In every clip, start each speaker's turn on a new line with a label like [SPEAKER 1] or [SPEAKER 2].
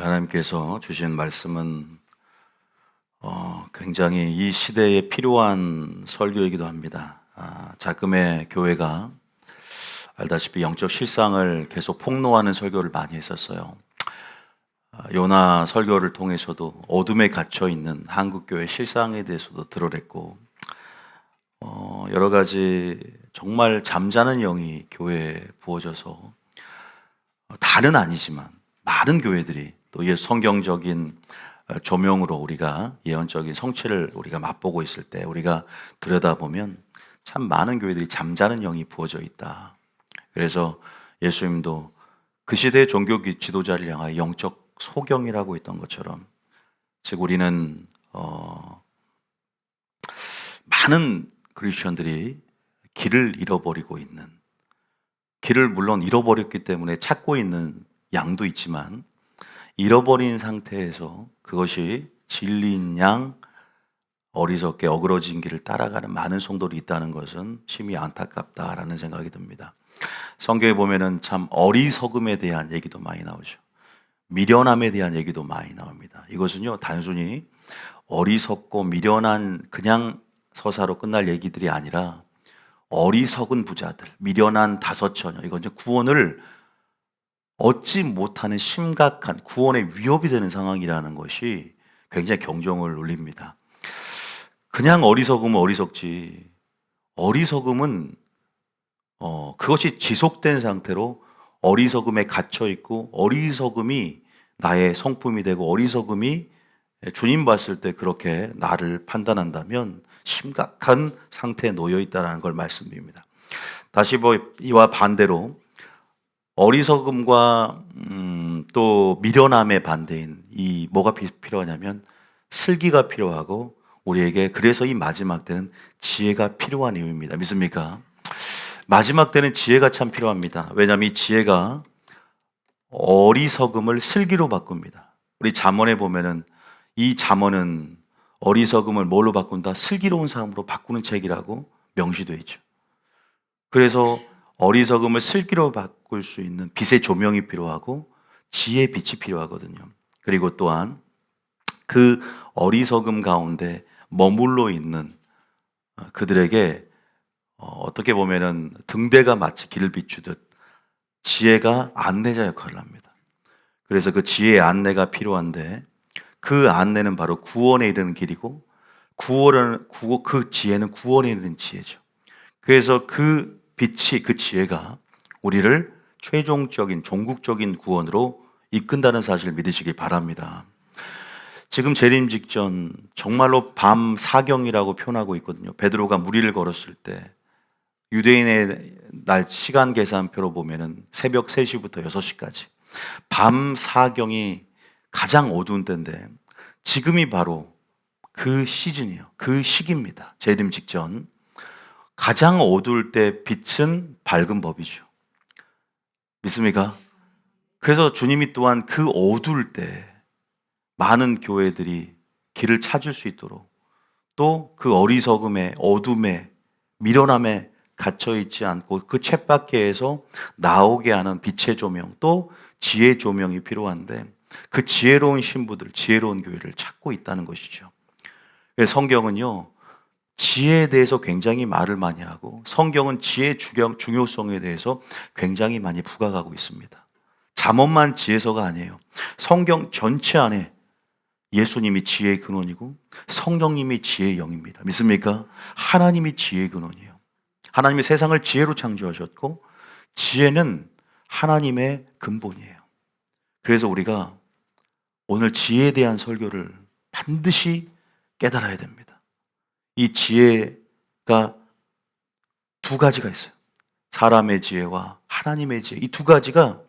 [SPEAKER 1] 오늘 하나님께서 주신 말씀은 굉장히 이 시대에 필요한 설교이기도 합니다. 자금의 교회가 알다시피 영적 실상을 계속 폭로하는 설교를 많이 했었어요. 요나 설교를 통해서도 어둠에 갇혀 있는 한국 교회 실상에 대해서도 드러냈고, 여러 가지 정말 잠자는 영이 교회에 부어져서 다는 아니지만 많은 교회들이 또 성경적인 조명으로 우리가 예언적인 성취를 우리가 맛보고 있을 때 우리가 들여다보면 참 많은 교회들이 잠자는 영이 부어져 있다. 그래서 예수님도 그 시대의 종교 지도자를 향하여 영적 소경이라고 했던 것처럼, 즉 우리는 많은 크리스천들이 길을 잃어버리고 있는, 길을 물론 잃어버렸기 때문에 찾고 있는 양도 있지만 잃어버린 상태에서 그것이 진리인 양 어리석게 어그러진 길을 따라가는 많은 성도들이 있다는 것은 심히 안타깝다라는 생각이 듭니다. 성경에 보면은 참 어리석음에 대한 얘기도 많이 나오죠. 미련함에 대한 얘기도 많이 나옵니다. 이것은요, 단순히 어리석고 미련한 그냥 서사로 끝날 얘기들이 아니라 어리석은 부자들, 미련한 다섯 처녀, 이건 이제 구원을 얻지 못하는 심각한 구원의 위협이 되는 상황이라는 것이 굉장히 경종을 울립니다. 그냥 어리석으면 어리석지, 어리석음은 그것이 지속된 상태로 어리석음에 갇혀 있고, 어리석음이 나의 성품이 되고, 어리석음이 주님 봤을 때 그렇게 나를 판단한다면 심각한 상태에 놓여 있다는 걸 말씀드립니다. 다시 이와 반대로 어리석음과 또 미련함의 반대인 이 뭐가 필요하냐면 슬기가 필요하고, 우리에게 그래서 이 마지막 때는 지혜가 필요한 이유입니다. 믿습니까? 마지막 때는 지혜가 참 필요합니다. 왜냐하면 이 지혜가 어리석음을 슬기로 바꿉니다. 우리 잠언에 보면은 이 잠언은 어리석음을 뭘로 바꾼다? 슬기로운 삶으로 바꾸는 책이라고 명시되어 있죠. 그래서 어리석음을 슬기로 바꿀 수 있는 빛의 조명이 필요하고 지혜의 빛이 필요하거든요. 그리고 또한 그 어리석음 가운데 머물러 있는 그들에게 어떻게 보면은 등대가 마치 길을 비추듯 지혜가 안내자 역할을 합니다. 그래서 그 지혜의 안내가 필요한데, 그 안내는 바로 구원에 이르는 길이고, 그 지혜는 구원에 이르는 지혜죠. 그래서 그 빛이, 그 지혜가 우리를 최종적인 종국적인 구원으로 이끈다는 사실을 믿으시길 바랍니다. 지금 재림 직전 정말로 밤 사경이라고 표현하고 있거든요. 베드로가 무리를 걸었을 때 유대인의 날 시간 계산표로 보면은 새벽 3시부터 6시까지 밤 사경이 가장 어두운 때인데, 지금이 바로 그 시즌이에요. 그 시기입니다. 재림 직전 가장 어두울 때 빛은 밝은 법이죠. 믿습니까? 그래서 주님이 또한 그 어두울 때 많은 교회들이 길을 찾을 수 있도록, 또 그 어리석음에, 어둠에, 미련함에 갇혀있지 않고 그 쳇바퀴에서 나오게 하는 빛의 조명, 또 지혜의 조명이 필요한데, 그 지혜로운 신부들, 지혜로운 교회를 찾고 있다는 것이죠. 성경은요, 지혜에 대해서 굉장히 말을 많이 하고, 성경은 지혜의 중요성에 대해서 굉장히 많이 부각하고 있습니다. 잠언만 지혜서가 아니에요. 성경 전체 안에 예수님이 지혜의 근원이고 성령님이 지혜의 영입니다. 믿습니까? 하나님이 지혜의 근원이에요. 하나님이 세상을 지혜로 창조하셨고, 지혜는 하나님의 근본이에요. 그래서 우리가 오늘 지혜에 대한 설교를 반드시 깨달아야 됩니다. 이 지혜가 두 가지가 있어요. 사람의 지혜와 하나님의 지혜. 이 두 가지가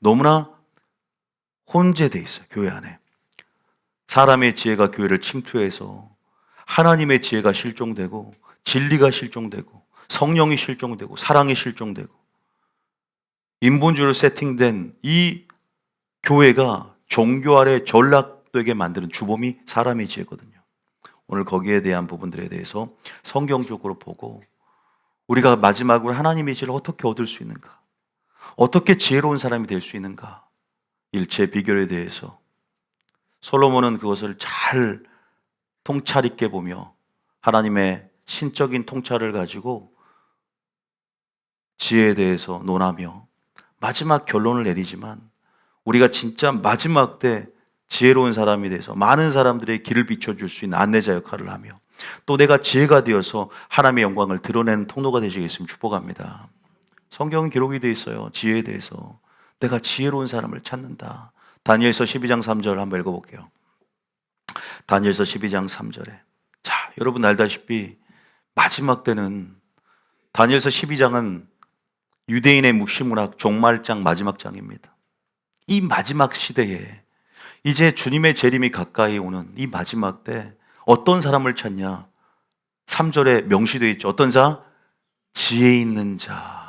[SPEAKER 1] 너무나 혼재되어 있어요, 교회 안에. 사람의 지혜가 교회를 침투해서 하나님의 지혜가 실종되고, 진리가 실종되고, 성령이 실종되고, 사랑이 실종되고, 인본주의로 세팅된 이 교회가 종교 아래 전락되게 만드는 주범이 사람의 지혜거든요. 오늘 거기에 대한 부분들에 대해서 성경적으로 보고, 우리가 마지막으로 하나님의 지혜를 어떻게 얻을 수 있는가, 어떻게 지혜로운 사람이 될 수 있는가, 일체 비결에 대해서 솔로몬은 그것을 잘 통찰 있게 보며 하나님의 신적인 통찰을 가지고 지혜에 대해서 논하며 마지막 결론을 내리지만, 우리가 진짜 마지막 때 지혜로운 사람이 돼서 많은 사람들의 길을 비춰줄 수 있는 안내자 역할을 하며, 또 내가 지혜가 되어서 하나님의 영광을 드러내는 통로가 되시겠으면 축복합니다. 성경은 기록이 되어 있어요. 지혜에 대해서. 내가 지혜로운 사람을 찾는다. 다니엘서 12장 3절 한번 읽어볼게요. 다니엘서 12장 3절에. 자, 여러분 알다시피 마지막 때는, 다니엘서 12장은 유대인의 묵시문학 종말장 마지막 장입니다. 이 마지막 시대에 이제 주님의 재림이 가까이 오는 이 마지막 때 어떤 사람을 찾냐? 3절에 명시되어 있죠. 어떤 자? 지혜 있는 자.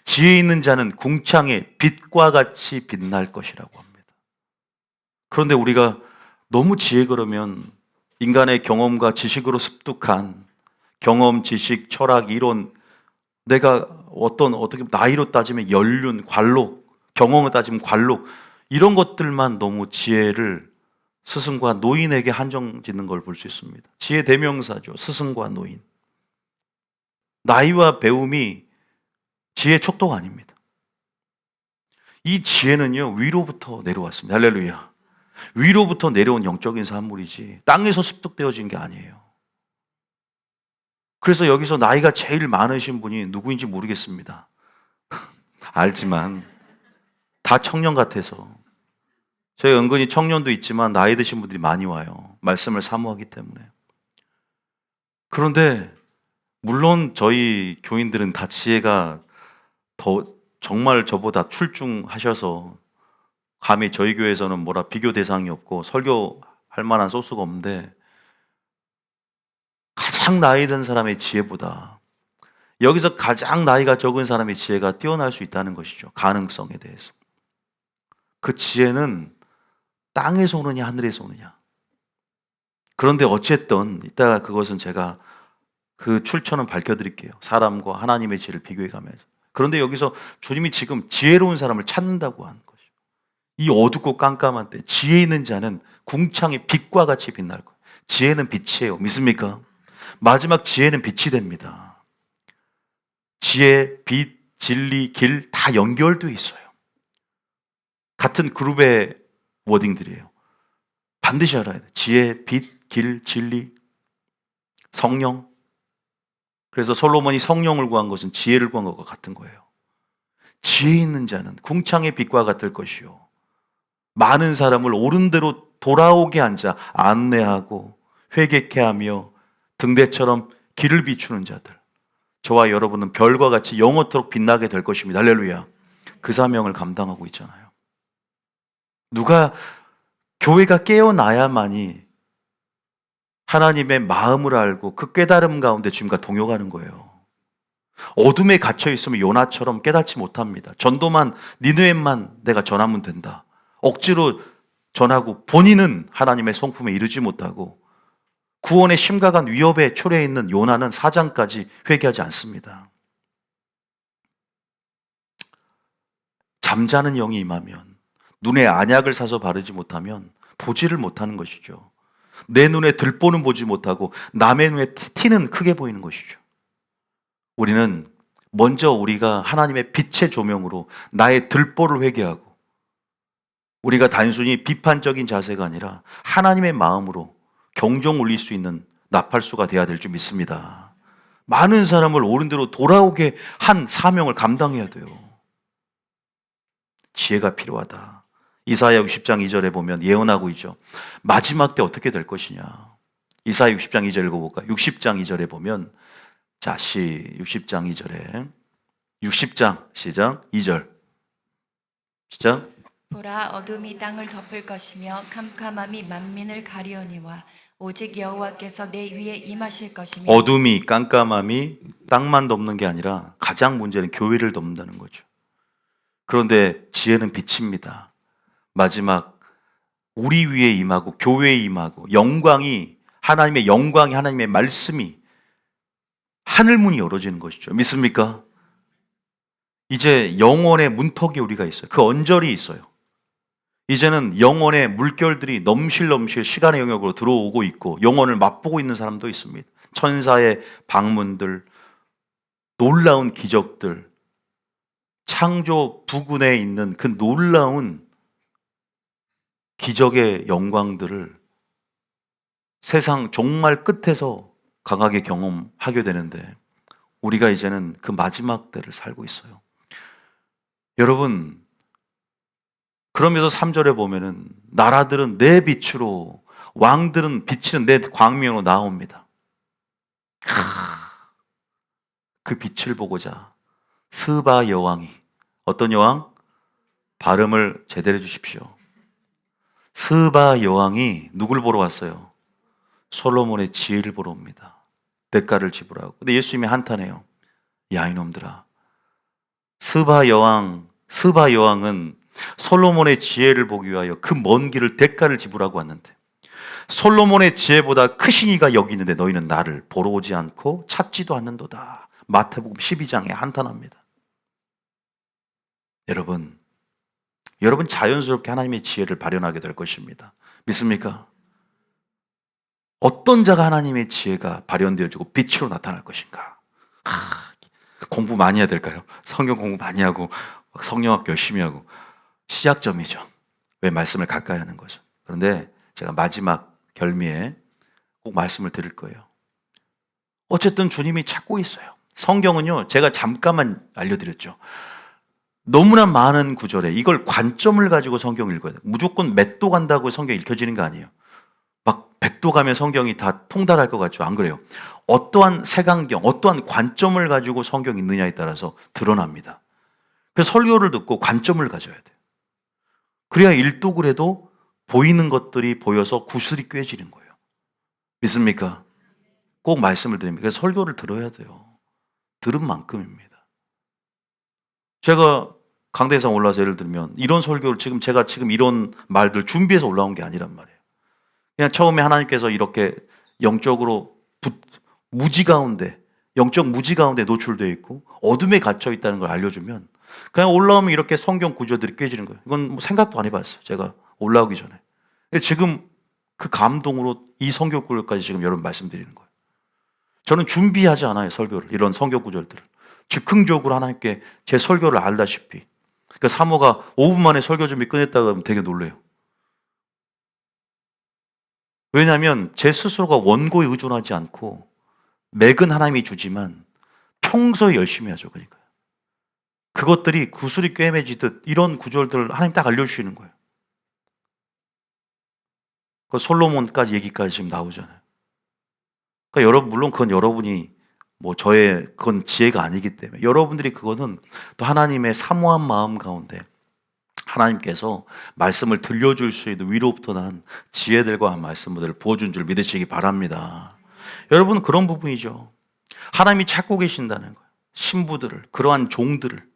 [SPEAKER 1] 지혜 있는 자는 궁창의 빛과 같이 빛날 것이라고 합니다. 그런데 우리가 너무 지혜 그러면 인간의 경험과 지식으로 습득한 경험, 지식, 철학, 이론, 내가 어떻게 나이로 따지면 연륜, 관록, 경험을 따지면 관록, 이런 것들만 너무 지혜를 스승과 노인에게 한정 짓는 걸 볼 수 있습니다. 지혜 대명사죠. 스승과 노인. 나이와 배움이 지혜의 척도가 아닙니다. 이 지혜는요, 위로부터 내려왔습니다. 할렐루야. 위로부터 내려온 영적인 산물이지 땅에서 습득되어진 게 아니에요. 그래서 여기서 나이가 제일 많으신 분이 누구인지 모르겠습니다. 알지만 다 청년 같아서. 저희 은근히 청년도 있지만 나이 드신 분들이 많이 와요. 말씀을 사모하기 때문에. 그런데 물론 저희 교인들은 다 지혜가 더 정말 저보다 출중하셔서 감히 저희 교회에서는 뭐라 비교 대상이 없고 설교할 만한 소스가 없는데, 가장 나이 든 사람의 지혜보다 여기서 가장 나이가 적은 사람의 지혜가 뛰어날 수 있다는 것이죠. 가능성에 대해서. 그 지혜는 땅에서 오느냐 하늘에서 오느냐. 그런데 어쨌든 이따가 그것은 제가 그 출처는 밝혀드릴게요. 사람과 하나님의 지혜를 비교해 가면서. 그런데 여기서 주님이 지금 지혜로운 사람을 찾는다고 하는 거죠. 이 어둡고 깜깜한 때 지혜 있는 자는 궁창의 빛과 같이 빛날 거예요. 지혜는 빛이에요. 믿습니까? 마지막 지혜는 빛이 됩니다. 지혜, 빛, 진리, 길 다 연결되어 있어요. 같은 그룹의 워딩들이에요. 반드시 알아야 돼요. 지혜, 빛, 길, 진리, 성령. 그래서 솔로몬이 성령을 구한 것은 지혜를 구한 것과 같은 거예요. 지혜 있는 자는 궁창의 빛과 같을 것이요, 많은 사람을 옳은 대로 돌아오게 앉아 안내하고 회개케 하며 등대처럼 길을 비추는 자들. 저와 여러분은 별과 같이 영원토록 빛나게 될 것입니다. 할렐루야. 그 사명을 감당하고 있잖아요. 교회가 깨어나야만이 하나님의 마음을 알고 그 깨달음 가운데 주님과 동역하는 거예요. 어둠에 갇혀 있으면 요나처럼 깨닫지 못합니다. 전도만, 니느웨만 내가 전하면 된다. 억지로 전하고 본인은 하나님의 성품에 이르지 못하고 구원의 심각한 위협에 초래해 있는 요나는 사장까지 회개하지 않습니다. 잠자는 영이 임하면, 눈에 안약을 사서 바르지 못하면 보지를 못하는 것이죠. 내 눈에 들보는 보지 못하고 남의 눈에 티는 크게 보이는 것이죠. 우리는 먼저 우리가 하나님의 빛의 조명으로 나의 들보를 회개하고, 우리가 단순히 비판적인 자세가 아니라 하나님의 마음으로 경종 울릴 수 있는 나팔수가 되어야 될 줄 믿습니다. 많은 사람을 옳은 대로 돌아오게 한 사명을 감당해야 돼요. 지혜가 필요하다. 이사야 60장 2절에 보면 예언하고 있죠. 마지막 때 어떻게 될 것이냐. 이사야 60장 2절 읽어볼까? 60장 2절에 보면, 자, 60장 2절에 60장 시작 2절 시작.
[SPEAKER 2] 보라, 어둠이 땅을 덮을 것이며 캄캄함이 만민을 가리우니와 오직 여호와께서 내 위에 임하실 것이며.
[SPEAKER 1] 어둠이, 깜깜함이 땅만 덮는 게 아니라 가장 문제는 교회를 덮는다는 거죠. 그런데 지혜는 빛입니다. 마지막 우리 위에 임하고 교회에 임하고 영광이, 하나님의 영광이, 하나님의 말씀이 하늘문이 열어지는 것이죠. 믿습니까? 이제 영원의 문턱이 우리가 있어요. 그 언저리 있어요. 이제는 영혼의 물결들이 넘실넘실 시간의 영역으로 들어오고 있고 영혼을 맛보고 있는 사람도 있습니다. 천사의 방문들, 놀라운 기적들, 창조 부근에 있는 그 놀라운 기적의 영광들을 세상 종말 끝에서 강하게 경험하게 되는데 우리가 이제는 그 마지막 때를 살고 있어요. 여러분, 그러면서 3절에 보면은 나라들은 내 빛으로, 왕들은 비치는 내 광명으로 나옵니다. 그 빛을 보고자 스바 여왕이, 어떤 여왕? 발음을 제대로 해 주십시오. 스바 여왕이 누굴 보러 왔어요? 솔로몬의 지혜를 보러 옵니다. 대가를 지불하고. 근데 예수님이 한탄해요. 야 이놈들아, 스바 여왕은 솔로몬의 지혜를 보기 위하여 그 먼 길을 대가를 지불하고 왔는데 솔로몬의 지혜보다 크신 이가 여기 있는데 너희는 나를 보러 오지 않고 찾지도 않는도다. 마태복음 12장에 한탄합니다. 여러분 자연스럽게 하나님의 지혜를 발현하게 될 것입니다. 믿습니까? 어떤 자가 하나님의 지혜가 발현되어지고 빛으로 나타날 것인가? 공부 많이 해야 될까요? 성경 공부 많이 하고 성령학 열심히 하고 시작점이죠. 왜 말씀을 가까이 하는 거죠. 그런데 제가 마지막 결미에 꼭 말씀을 드릴 거예요. 어쨌든 주님이 찾고 있어요. 성경은요, 제가 잠깐만 알려드렸죠. 너무나 많은 구절에 이걸 관점을 가지고 성경을 읽어야 돼요. 무조건 몇 도 간다고 성경이 읽혀지는 거 아니에요. 막 100도 가면 성경이 다 통달할 것 같죠? 안 그래요. 어떠한 색안경, 어떠한 관점을 가지고 성경이 있느냐에 따라서 드러납니다. 그래서 설교를 듣고 관점을 가져야 돼요. 그래야 일독을 해도 보이는 것들이 보여서 구슬이 꿰지는 거예요. 믿습니까? 꼭 말씀을 드립니다. 그래서 설교를 들어야 돼요. 들은 만큼입니다. 제가 강대상 올라서 예를 들면 이런 설교를 제가 지금 이런 말들 준비해서 올라온 게 아니란 말이에요. 그냥 처음에 하나님께서 이렇게 영적으로 영적 무지 가운데 노출되어 있고 어둠에 갇혀 있다는 걸 알려주면 그냥 올라오면 이렇게 성경 구조들이 꿰지는 거예요. 이건 뭐 생각도 안 해봤어요. 제가 올라오기 전에. 지금 그 감동으로 이 성경 구절까지 지금 여러분 말씀드리는 거예요. 저는 준비하지 않아요. 설교를. 이런 성경 구절들을. 즉흥적으로 하나님께 제 설교를 알다시피. 그러니까 사모가 5분 만에 설교 준비 끝냈다고 하면 되게 놀래요. 왜냐하면 제 스스로가 원고에 의존하지 않고 맥은 하나님이 주지만 평소에 열심히 하죠. 그러니까 그것들이 구슬이 꿰매지듯 이런 구절들을 하나님 딱 알려주시는 거예요. 그 솔로몬까지 얘기까지 지금 나오잖아요. 그러니까 여러분, 물론 그건 여러분이 그건 지혜가 아니기 때문에 여러분들이 그거는 또 하나님의 사모한 마음 가운데 하나님께서 말씀을 들려줄 수 있는 위로부터 난 지혜들과 말씀들을 부어준 줄 믿으시기 바랍니다. 여러분, 그런 부분이죠. 하나님이 찾고 계신다는 거예요. 신부들을, 그러한 종들을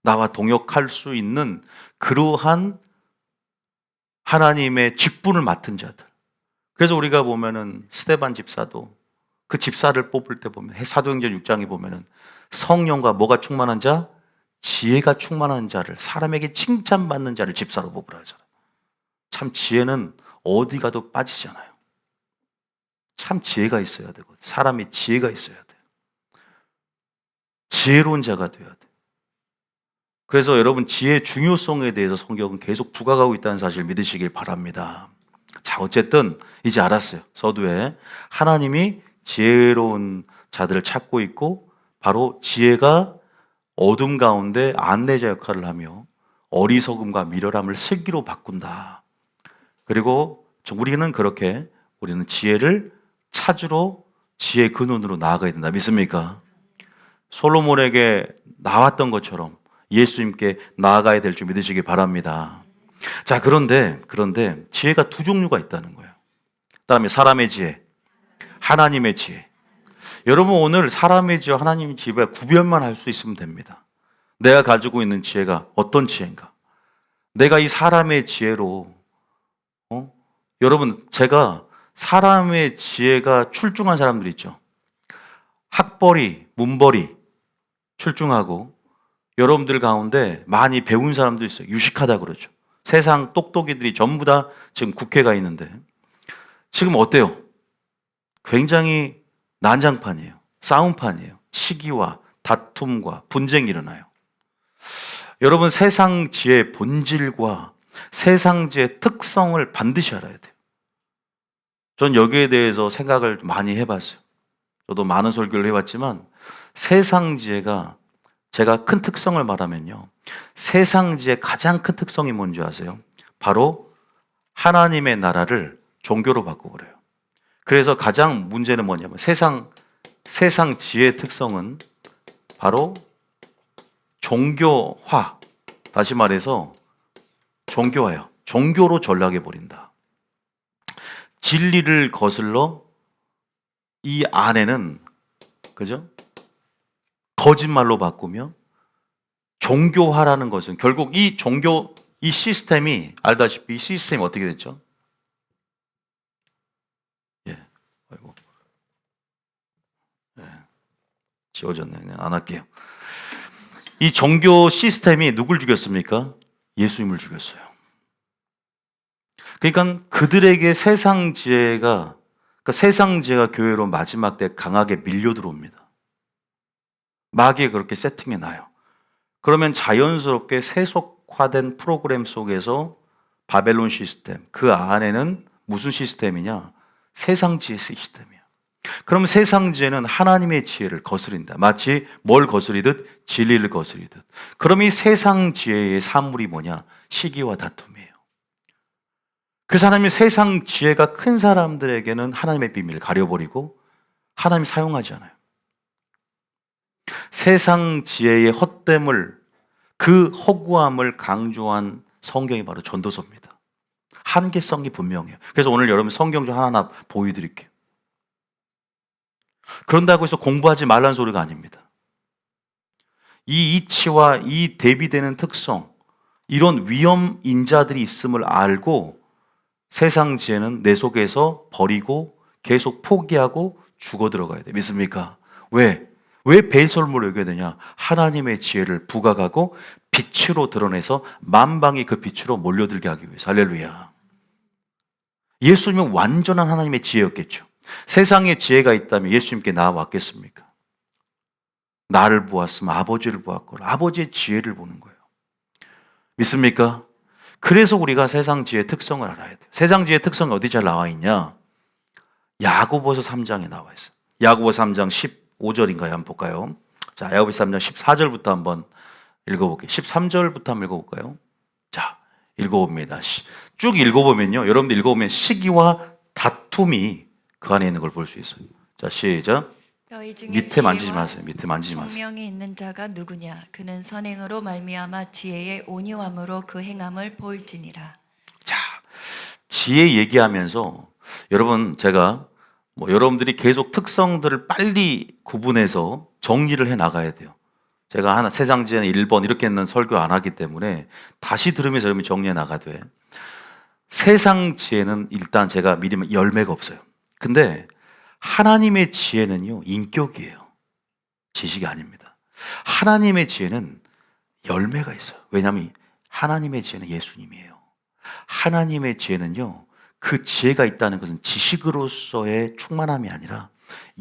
[SPEAKER 1] 나와 동역할 수 있는 그러한 하나님의 직분을 맡은 자들. 그래서 우리가 보면은 스데반 집사도 그 집사를 뽑을 때 보면 사도행전 6장에 보면은 성령과 뭐가 충만한 자? 지혜가 충만한 자를, 사람에게 칭찬받는 자를 집사로 뽑으라 하잖아요. 참 지혜는 어디 가도 빠지잖아요. 참 지혜가 있어야 되거든요. 사람이 지혜가 있어야 돼요. 지혜로운 자가 돼야 돼요. 그래서 여러분, 지혜의 중요성에 대해서 성경은 계속 부각하고 있다는 사실을 믿으시길 바랍니다. 자, 어쨌든 이제 알았어요. 서두에 하나님이 지혜로운 자들을 찾고 있고 바로 지혜가 어둠 가운데 안내자 역할을 하며 어리석음과 미련함을 슬기로 바꾼다. 그리고 우리는 지혜를 찾으러 지혜의 근원으로 나아가야 된다. 믿습니까? 솔로몬에게 나왔던 것처럼 예수님께 나아가야 될 줄 믿으시기 바랍니다. 자, 그런데 지혜가 두 종류가 있다는 거예요. 그다음에 사람의 지혜, 하나님의 지혜. 여러분, 오늘 사람의 지혜와 하나님의 지혜에 구별만 할 수 있으면 됩니다. 내가 가지고 있는 지혜가 어떤 지혜인가? 내가 이 사람의 지혜로 여러분, 제가 사람의 지혜가 출중한 사람들 있죠. 학벌이, 문벌이 출중하고 여러분들 가운데 많이 배운 사람도 있어요. 유식하다 그러죠. 세상 똑똑이들이 전부 다 지금 국회가 있는데 지금 어때요? 굉장히 난장판이에요. 싸움판이에요. 시기와 다툼과 분쟁이 일어나요. 여러분, 세상지의 본질과 세상지의 특성을 반드시 알아야 돼요. 전 여기에 대해서 생각을 많이 해봤어요. 저도 많은 설교를 해봤지만 세상지혜가 제가 큰 특성을 말하면요. 세상지의 가장 큰 특성이 뭔지 아세요? 바로 하나님의 나라를 종교로 바꿔버려요. 그래서 가장 문제는 뭐냐면 세상 지혜의 특성은 바로 종교화. 다시 말해서 종교화예요. 종교로 전락해버린다. 진리를 거슬러 이 안에는, 그죠? 거짓말로 바꾸며 종교화라는 것은 결국 이 시스템이, 알다시피 이 시스템이 어떻게 됐죠? 예, 아이고. 예, 지워졌네. 그냥 안 할게요. 이 종교 시스템이 누굴 죽였습니까? 예수님을 죽였어요. 그러니까 그들에게 세상 지혜가 교회로 마지막 때 강하게 밀려 들어옵니다. 마귀에 그렇게 세팅해 놔요. 그러면 자연스럽게 세속화된 프로그램 속에서 바벨론 시스템, 그 안에는 무슨 시스템이냐? 세상 지혜 시스템이에요. 그럼 세상 지혜는 하나님의 지혜를 거스린다. 마치 뭘 거스리듯? 진리를 거스리듯. 그럼 이 세상 지혜의 산물이 뭐냐? 시기와 다툼이에요. 그래서 하나님의 세상 지혜가 큰 사람들에게는 하나님의 비밀을 가려버리고 하나님이 사용하지 않아요. 세상 지혜의 헛됨을, 그 허구함을 강조한 성경이 바로 전도서입니다. 한계성이 분명해요. 그래서 오늘 여러분 성경 좀 하나 보여드릴게요. 그런다고 해서 공부하지 말라는 소리가 아닙니다. 이 이치와 이 대비되는 특성, 이런 위험 인자들이 있음을 알고 세상 지혜는 내 속에서 버리고 계속 포기하고 죽어 들어가야 돼. 믿습니까? 왜 배설물을 여겨야 되냐? 하나님의 지혜를 부각하고 빛으로 드러내서 만방이 그 빛으로 몰려들게 하기 위해서. 할렐루야. 예수님은 완전한 하나님의 지혜였겠죠. 세상에 지혜가 있다면 예수님께 나와왔겠습니까? 나를 보았으면 아버지를 보았고 아버지의 지혜를 보는 거예요. 믿습니까? 그래서 우리가 세상 지혜의 특성을 알아야 돼요. 세상 지혜의 특성이 어디 잘 나와 있냐? 야고보서 3장에 나와 있어요. 야고보서 3장 15절인가요? 한번 볼까요? 자, 야고보서 3장 14절부터 한번 읽어볼게요. 13절부터 한번 읽어볼까요? 자, 읽어봅니다. 쭉 읽어보면요. 여러분들 읽어보면 시기와 다툼이 그 안에 있는 걸 볼 수 있어요. 자, 시작.
[SPEAKER 2] 너희 중에
[SPEAKER 1] 밑에 만지지 마세요. 밑에 만지지 마세요.
[SPEAKER 2] 총명이 있는 자가 누구냐? 그는 선행으로 말미암아 지혜의 온유함으로 그 행함을 볼지니라.
[SPEAKER 1] 자, 지혜 얘기하면서 여러분, 제가 여러분들이 계속 특성들을 빨리 구분해서 정리를 해 나가야 돼요. 제가 세상 지혜는 1번 이렇게 했는 설교 안 하기 때문에 다시 들으면서 여러분이 정리해 나가돼. 세상 지혜는 일단 제가 미리 열매가 없어요. 근데 하나님의 지혜는요, 인격이에요. 지식이 아닙니다. 하나님의 지혜는 열매가 있어요. 왜냐하면 하나님의 지혜는 예수님이에요. 하나님의 지혜는요, 그 지혜가 있다는 것은 지식으로서의 충만함이 아니라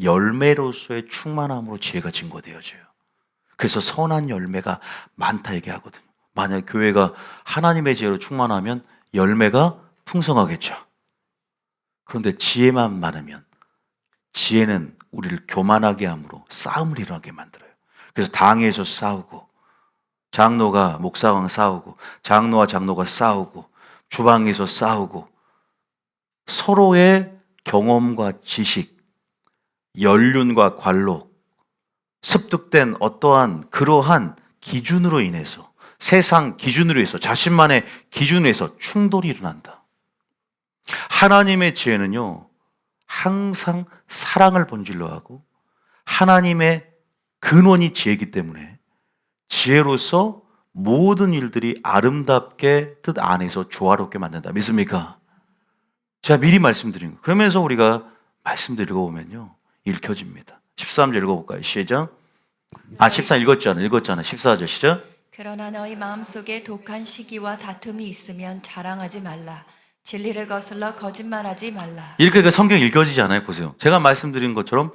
[SPEAKER 1] 열매로서의 충만함으로 지혜가 증거되어져요. 그래서 선한 열매가 많다 얘기하거든요. 만약 교회가 하나님의 지혜로 충만하면 열매가 풍성하겠죠. 그런데 지혜만 많으면 지혜는 우리를 교만하게 함으로 싸움을 일어나게 만들어요. 그래서 당에서 싸우고 장로가 목사랑 싸우고 장로와 장로가 싸우고 주방에서 싸우고 서로의 경험과 지식, 연륜과 관록, 습득된 어떠한 그러한 기준으로 인해서 세상 기준으로 해서 자신만의 기준으로 해서 충돌이 일어난다. 하나님의 지혜는요, 항상 사랑을 본질로 하고 하나님의 근원이 지혜이기 때문에 지혜로서 모든 일들이 아름답게 뜻 안에서 조화롭게 만든다. 믿습니까? 제가 미리 말씀드린 거. 그러면서 우리가 말씀들 읽어보면요, 읽혀집니다. 13절 읽어볼까요? 시작. 14 읽었잖아. 14절 시작.
[SPEAKER 2] 그러나 너희 마음속에 독한 시기와 다툼이 있으면 자랑하지 말라. 진리를 거슬러 거짓말하지 말라.
[SPEAKER 1] 이렇게 그 성경 읽어지지 않아요? 보세요. 제가 말씀드린 것처럼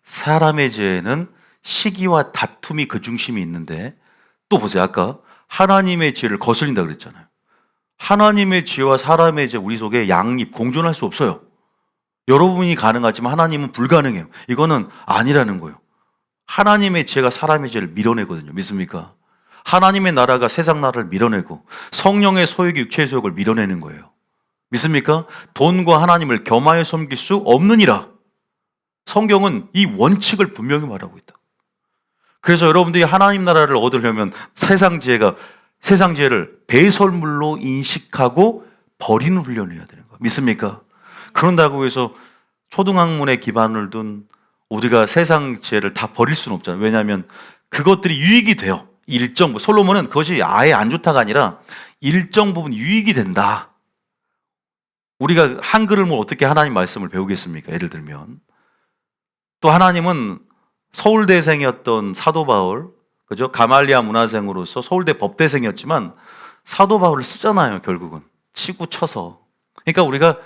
[SPEAKER 1] 사람의 죄에는 시기와 다툼이 그 중심이 있는데, 또 보세요. 아까 하나님의 지혜를 거슬린다 그랬잖아요. 하나님의 지혜와 사람의 지혜, 우리 속에 양립, 공존할 수 없어요. 여러분이 가능하지만 하나님은 불가능해요. 이거는 아니라는 거예요. 하나님의 지혜가 사람의 지혜를 밀어내거든요. 믿습니까? 하나님의 나라가 세상 나라를 밀어내고 성령의 소욕이 육체의 소욕을 밀어내는 거예요. 믿습니까? 돈과 하나님을 겸하여 섬길 수 없느니라. 성경은 이 원칙을 분명히 말하고 있다. 그래서 여러분들이 하나님 나라를 얻으려면 세상 지혜를 배설물로 인식하고 버리는 훈련을 해야 되는 거예요. 믿습니까? 그런다고 해서 초등학문에 기반을 둔 우리가 세상 지혜를 다 버릴 수는 없잖아요. 왜냐하면 그것들이 유익이 돼요. 일정, 솔로몬은 그것이 아예 안 좋다가 아니라 일정 부분 유익이 된다. 우리가 한글을 어떻게 하나님 말씀을 배우겠습니까? 예를 들면. 또 하나님은 서울대생이었던 사도 바울, 그죠? 가말리아 문화생으로서 서울대 법대생이었지만 사도 바울을 쓰잖아요, 결국은. 치고 쳐서. 그러니까 우리가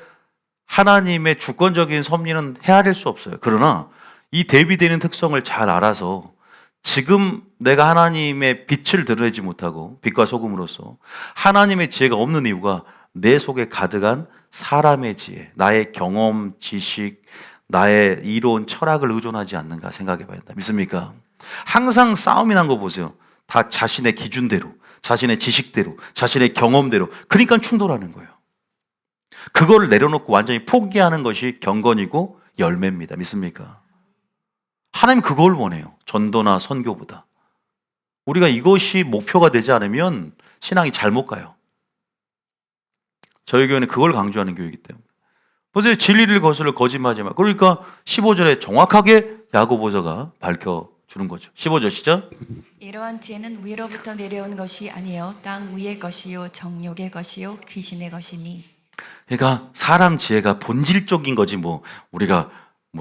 [SPEAKER 1] 하나님의 주권적인 섭리는 헤아릴 수 없어요. 그러나 이 대비되는 특성을 잘 알아서 지금 내가 하나님의 빛을 드러내지 못하고 빛과 소금으로서 하나님의 지혜가 없는 이유가 내 속에 가득한 사람의 지혜, 나의 경험, 지식, 나의 이론, 철학을 의존하지 않는가 생각해 봐야 된다. 믿습니까? 항상 싸움이 난 거 보세요. 다 자신의 기준대로, 자신의 지식대로, 자신의 경험대로. 그러니까 충돌하는 거예요. 그거를 내려놓고 완전히 포기하는 것이 경건이고 열매입니다. 믿습니까? 하나님 그걸 원해요. 전도나 선교보다. 우리가 이것이 목표가 되지 않으면 신앙이 잘못 가요. 저희 교회는 그걸 강조하는 교회이기 때문에. 보세요. 진리를 거슬러 거짓말하지 마. 그러니까 15절에 정확하게 야고보서가 밝혀주는 거죠. 15절 시작.
[SPEAKER 2] 이러한 지혜는 위로부터 내려온 것이 아니요 땅 위의 것이요 정욕의 것이요 귀신의 것이니.
[SPEAKER 1] 그러니까 사람 지혜가 본질적인 거지 우리가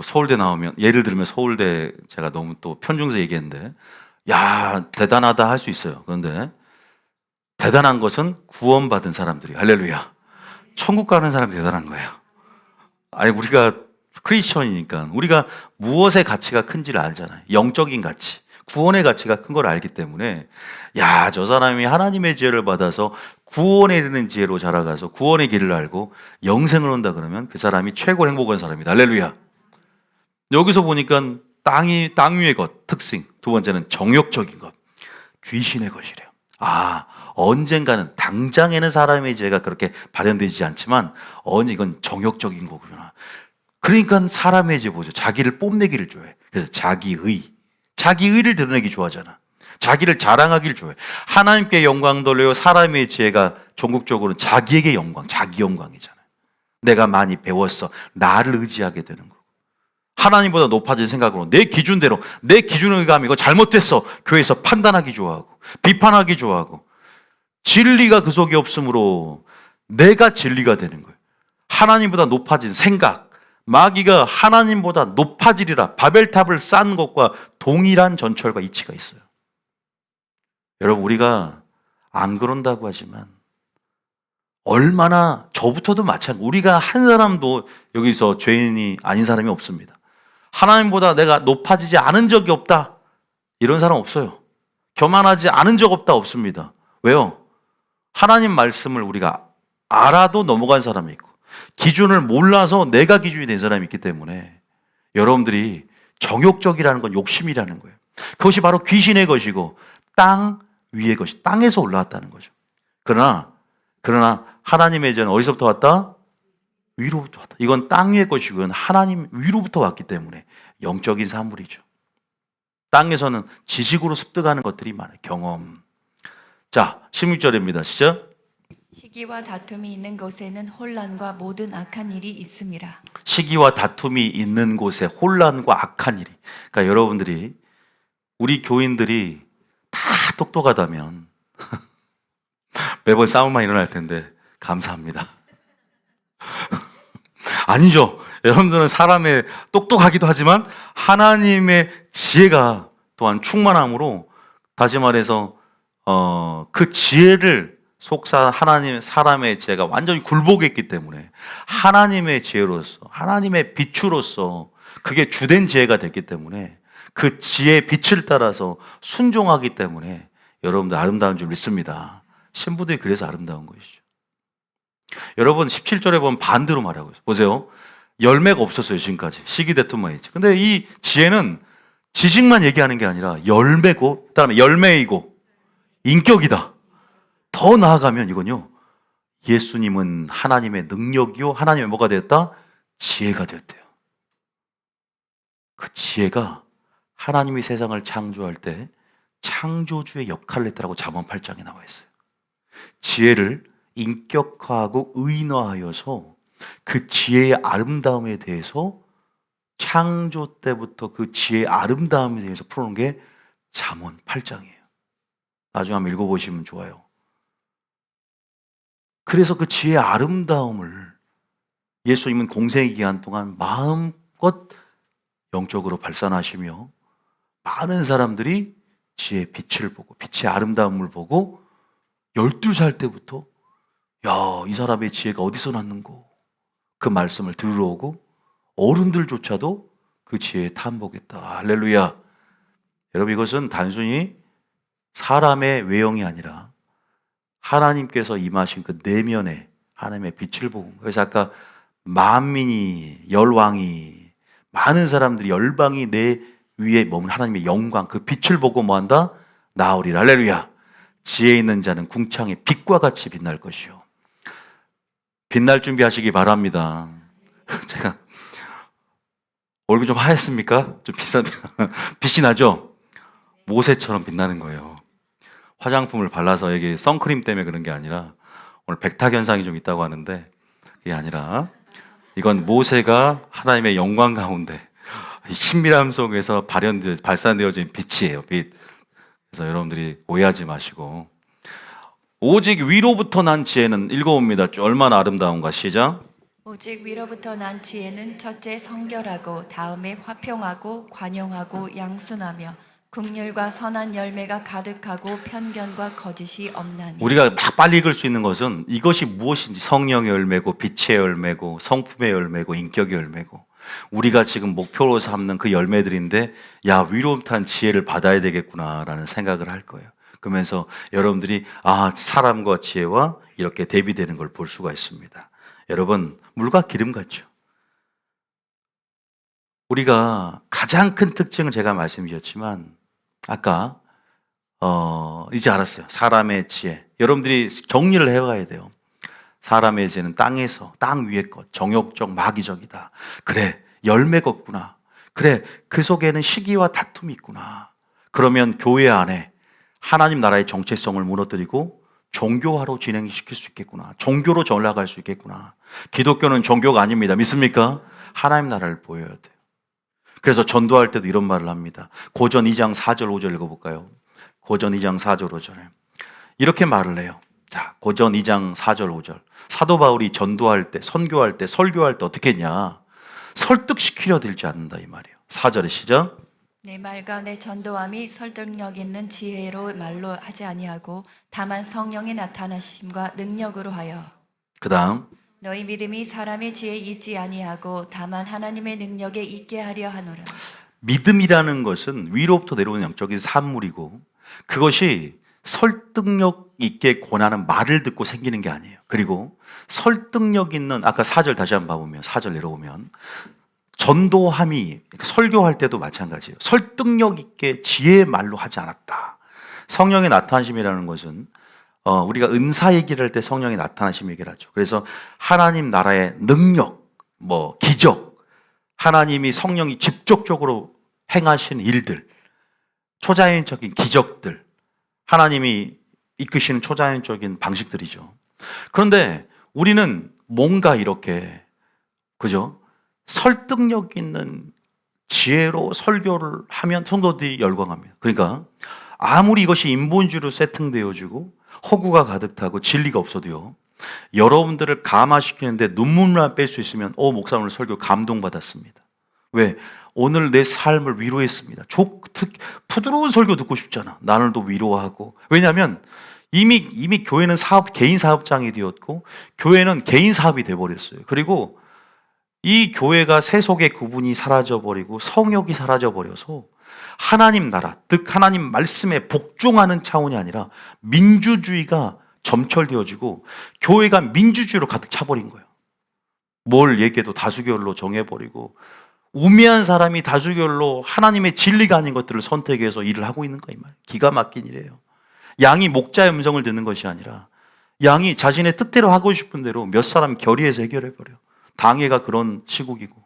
[SPEAKER 1] 서울대 나오면 예를 들면 서울대 제가 너무 또 편중해서 얘기했는데 야 대단하다 할 수 있어요. 그런데 대단한 것은 구원받은 사람들이 할렐루야 천국 가는 사람이 대단한 거예요. 아니 우리가 크리스천이니까 우리가 무엇의 가치가 큰지를 알잖아요. 영적인 가치, 구원의 가치가 큰 걸 알기 때문에 야, 저 사람이 하나님의 지혜를 받아서 구원에 이르는 지혜로 자라가서 구원의 길을 알고 영생을 온다 그러면 그 사람이 최고 행복한 사람이다. 할렐루야. 여기서 보니까 땅 위의 것, 특징. 두 번째는 정욕적인 것, 귀신의 것이래요. 언젠가는 당장에는 사람의 지혜가 그렇게 발현되지 않지만 이건 정욕적인 거구나. 그러니까 사람의 지혜 보죠. 자기를 뽐내기를 좋아해. 그래서 자기의를 드러내기 좋아하잖아. 자기를 자랑하기를 좋아해. 하나님께 영광 돌려요. 사람의 지혜가 종국적으로는 자기에게 영광, 자기 영광이잖아요. 내가 많이 배웠어. 나를 의지하게 되는 거고. 하나님보다 높아진 생각으로 내 기준대로 내 기준을 의하면 이거 잘못됐어. 교회에서 판단하기 좋아하고 비판하기 좋아하고 진리가 그 속에 없으므로 내가 진리가 되는 거예요. 하나님보다 높아진 생각, 마귀가 하나님보다 높아지리라 바벨탑을 쌓은 것과 동일한 전철과 이치가 있어요. 여러분 우리가 안 그런다고 하지만 얼마나 저부터도 마찬가지. 우리가 한 사람도 여기서 죄인이 아닌 사람이 없습니다. 하나님보다 내가 높아지지 않은 적이 없다. 이런 사람 없어요. 교만하지 않은 적 없다. 없습니다. 왜요? 하나님 말씀을 우리가 알아도 넘어간 사람이 있고 기준을 몰라서 내가 기준이 된 사람이 있기 때문에 여러분들이 정욕적이라는 건 욕심이라는 거예요. 그것이 바로 귀신의 것이고 땅 위의 것이 땅에서 올라왔다는 거죠. 그러나 하나님의 죄는 어디서부터 왔다? 위로부터 왔다. 이건 땅 위의 것이고 하나님 위로부터 왔기 때문에 영적인 산물이죠. 땅에서는 지식으로 습득하는 것들이 많아요. 경험. 자, 16절입니다. 시작.
[SPEAKER 2] 시기와 다툼이 있는 곳에는 혼란과 모든 악한 일이 있음이라.
[SPEAKER 1] 시기와 다툼이 있는 곳에 혼란과 악한 일이. 그러니까 여러분들이 우리 교인들이 다 똑똑하다면 매번 싸움만 일어날 텐데 감사합니다. 아니죠. 여러분들은 사람의 똑똑하기도 하지만 하나님의 지혜가 또한 충만함으로 다시 말해서 그 지혜를 속사 하나님 사람의 지혜가 완전히 굴복했기 때문에 하나님의 지혜로서 하나님의 빛으로서 그게 주된 지혜가 됐기 때문에 그 지혜의 빛을 따라서 순종하기 때문에 여러분들 아름다운 줄 믿습니다. 신부들이 그래서 아름다운 것이죠. 여러분 17절에 보면 반대로 말하고 있어요. 보세요. 열매가 없었어요. 지금까지 시기대투만 했지. 근데 이 지혜는 지식만 얘기하는 게 아니라 열매고 그다음에 열매이고 인격이다. 더 나아가면 이건요. 예수님은 하나님의 능력이요. 하나님의 뭐가 되었다? 지혜가 되었대요. 그 지혜가 하나님이 세상을 창조할 때 창조주의 역할을 했다라고 잠언 8장에 나와 있어요. 지혜를 인격화하고 의인화하여서 그 지혜의 아름다움에 대해서 창조 때부터 그 지혜의 아름다움에 대해서 풀어놓은 게 잠언 8장이에요. 나중에 한번 읽어보시면 좋아요. 그래서 그 지혜의 아름다움을 예수님은 공생의 기간 동안 마음껏 영적으로 발산하시며 많은 사람들이 지혜의 빛을 보고 빛의 아름다움을 보고 12살 때부터 야, 이 사람의 지혜가 어디서 났는고 그 말씀을 들으러 오고 어른들조차도 그 지혜에 탐복했다. 할렐루야. 여러분 이것은 단순히 사람의 외형이 아니라 하나님께서 임하신 그 내면에 하나님의 빛을 보고 그래서 아까 만민이 열왕이 많은 사람들이 열방이 내 위에 머문 하나님의 영광 그 빛을 보고 뭐한다? 나으리라. 할렐루야. 지혜 있는 자는 궁창의 빛과 같이 빛날 것이요. 빛날 준비하시기 바랍니다. 제가 얼굴 좀 하얗습니까? 좀 비싼 빛이 나죠? 모세처럼 빛나는 거예요. 화장품을 발라서 이게 선크림 때문에 그런 게 아니라 오늘 백탁 현상이 좀 있다고 하는데 그게 아니라 이건 모세가 하나님의 영광 가운데 신비람 속에서 발산되어진 빛이에요. 빛. 그래서 여러분들이 오해하지 마시고 오직 위로부터 난 지혜는 읽어봅니다. 얼마나 아름다운가. 시작.
[SPEAKER 2] 오직 위로부터 난 지혜는 첫째 성결하고 다음에 화평하고 관용하고 양순하며 긍휼과 선한 열매가 가득하고 편견과 거짓이 없나니.
[SPEAKER 1] 우리가 막 빨리 읽을 수 있는 것은 이것이 무엇인지 성령의 열매고 빛의 열매고 성품의 열매고 인격의 열매고 우리가 지금 목표로 삼는 그 열매들인데 야 위로부터 난 지혜를 받아야 되겠구나라는 생각을 할 거예요. 그러면서 여러분들이 사람과 지혜와 이렇게 대비되는 걸 볼 수가 있습니다. 여러분 물과 기름 같죠. 우리가 가장 큰 특징을 제가 말씀드렸지만 아까 이제 알았어요. 사람의 지혜. 여러분들이 정리를 해가야 돼요. 사람의 지혜는 땅에서 땅 위의 것 정욕적 마귀적이다. 그래 열매가 없구나. 그래 그 속에는 시기와 다툼이 있구나. 그러면 교회 안에 하나님 나라의 정체성을 무너뜨리고 종교화로 진행시킬 수 있겠구나. 종교로 전락할 수 있겠구나. 기독교는 종교가 아닙니다. 믿습니까? 하나님 나라를 보여야 돼요. 그래서 전도할 때도 이런 말을 합니다. 고전 2장 4절 5절 읽어볼까요? 고전 2장 4절 5절에 이렇게 말을 해요. 자, 고전 2장 4절 5절. 사도 바울이 전도할 때, 선교할 때, 설교할 때 어떻게 했냐? 설득시키려 들지 않는다 이 말이에요. 4절의 시작.
[SPEAKER 2] 내 말과 내 전도함이 설득력 있는 지혜로 말로 하지 아니하고 다만 성령의 나타나심과 능력으로 하여.
[SPEAKER 1] 그 다음
[SPEAKER 2] 너희 믿음이 사람의 지혜에 있지 아니하고 다만 하나님의 능력에 있게 하려 하노라.
[SPEAKER 1] 믿음이라는 것은 위로부터 내려오는 영적인 산물이고 그것이 설득력 있게 권하는 말을 듣고 생기는 게 아니에요. 그리고 설득력 있는 아까 4절 다시 한번 봐보면 4절 내려오면 전도함이 설교할 때도 마찬가지예요. 설득력 있게 지혜의 말로 하지 않았다. 성령의 나타나심이라는 것은 우리가 은사 얘기를 할 때 성령의 나타나심 얘기를 하죠. 그래서 하나님 나라의 능력, 기적, 하나님이 성령이 직접적으로 행하신 일들, 초자연적인 기적들, 하나님이 이끄시는 초자연적인 방식들이죠. 그런데 우리는 뭔가 이렇게 그죠? 설득력 있는 지혜로 설교를 하면 성도들이 열광합니다. 그러니까 아무리 이것이 인본주의로 세팅되어지고 허구가 가득 타고 진리가 없어도요. 여러분들을 감화시키는데 눈물만 뺄 수 있으면 목사님 오늘 설교 감동받았습니다. 왜? 오늘 내 삶을 위로했습니다. 부드러운 설교 듣고 싶잖아. 나를 또 위로하고. 왜냐하면 이미 교회는 개인 사업장이 되었고, 교회는 개인 사업이 되어버렸어요. 그리고 이 교회가 세속의 구분이 사라져버리고 성역이 사라져버려서 하나님 나라, 즉 하나님 말씀에 복종하는 차원이 아니라 민주주의가 점철되어지고 교회가 민주주의로 가득 차버린 거예요. 뭘 얘기해도 다수결로 정해버리고 우매한 사람이 다수결로 하나님의 진리가 아닌 것들을 선택해서 일을 하고 있는 거예요. 기가 막힌 일이에요. 양이 목자의 음성을 듣는 것이 아니라 양이 자신의 뜻대로 하고 싶은 대로 몇 사람 결의해서 해결해버려요. 당회가 그런 시국이고,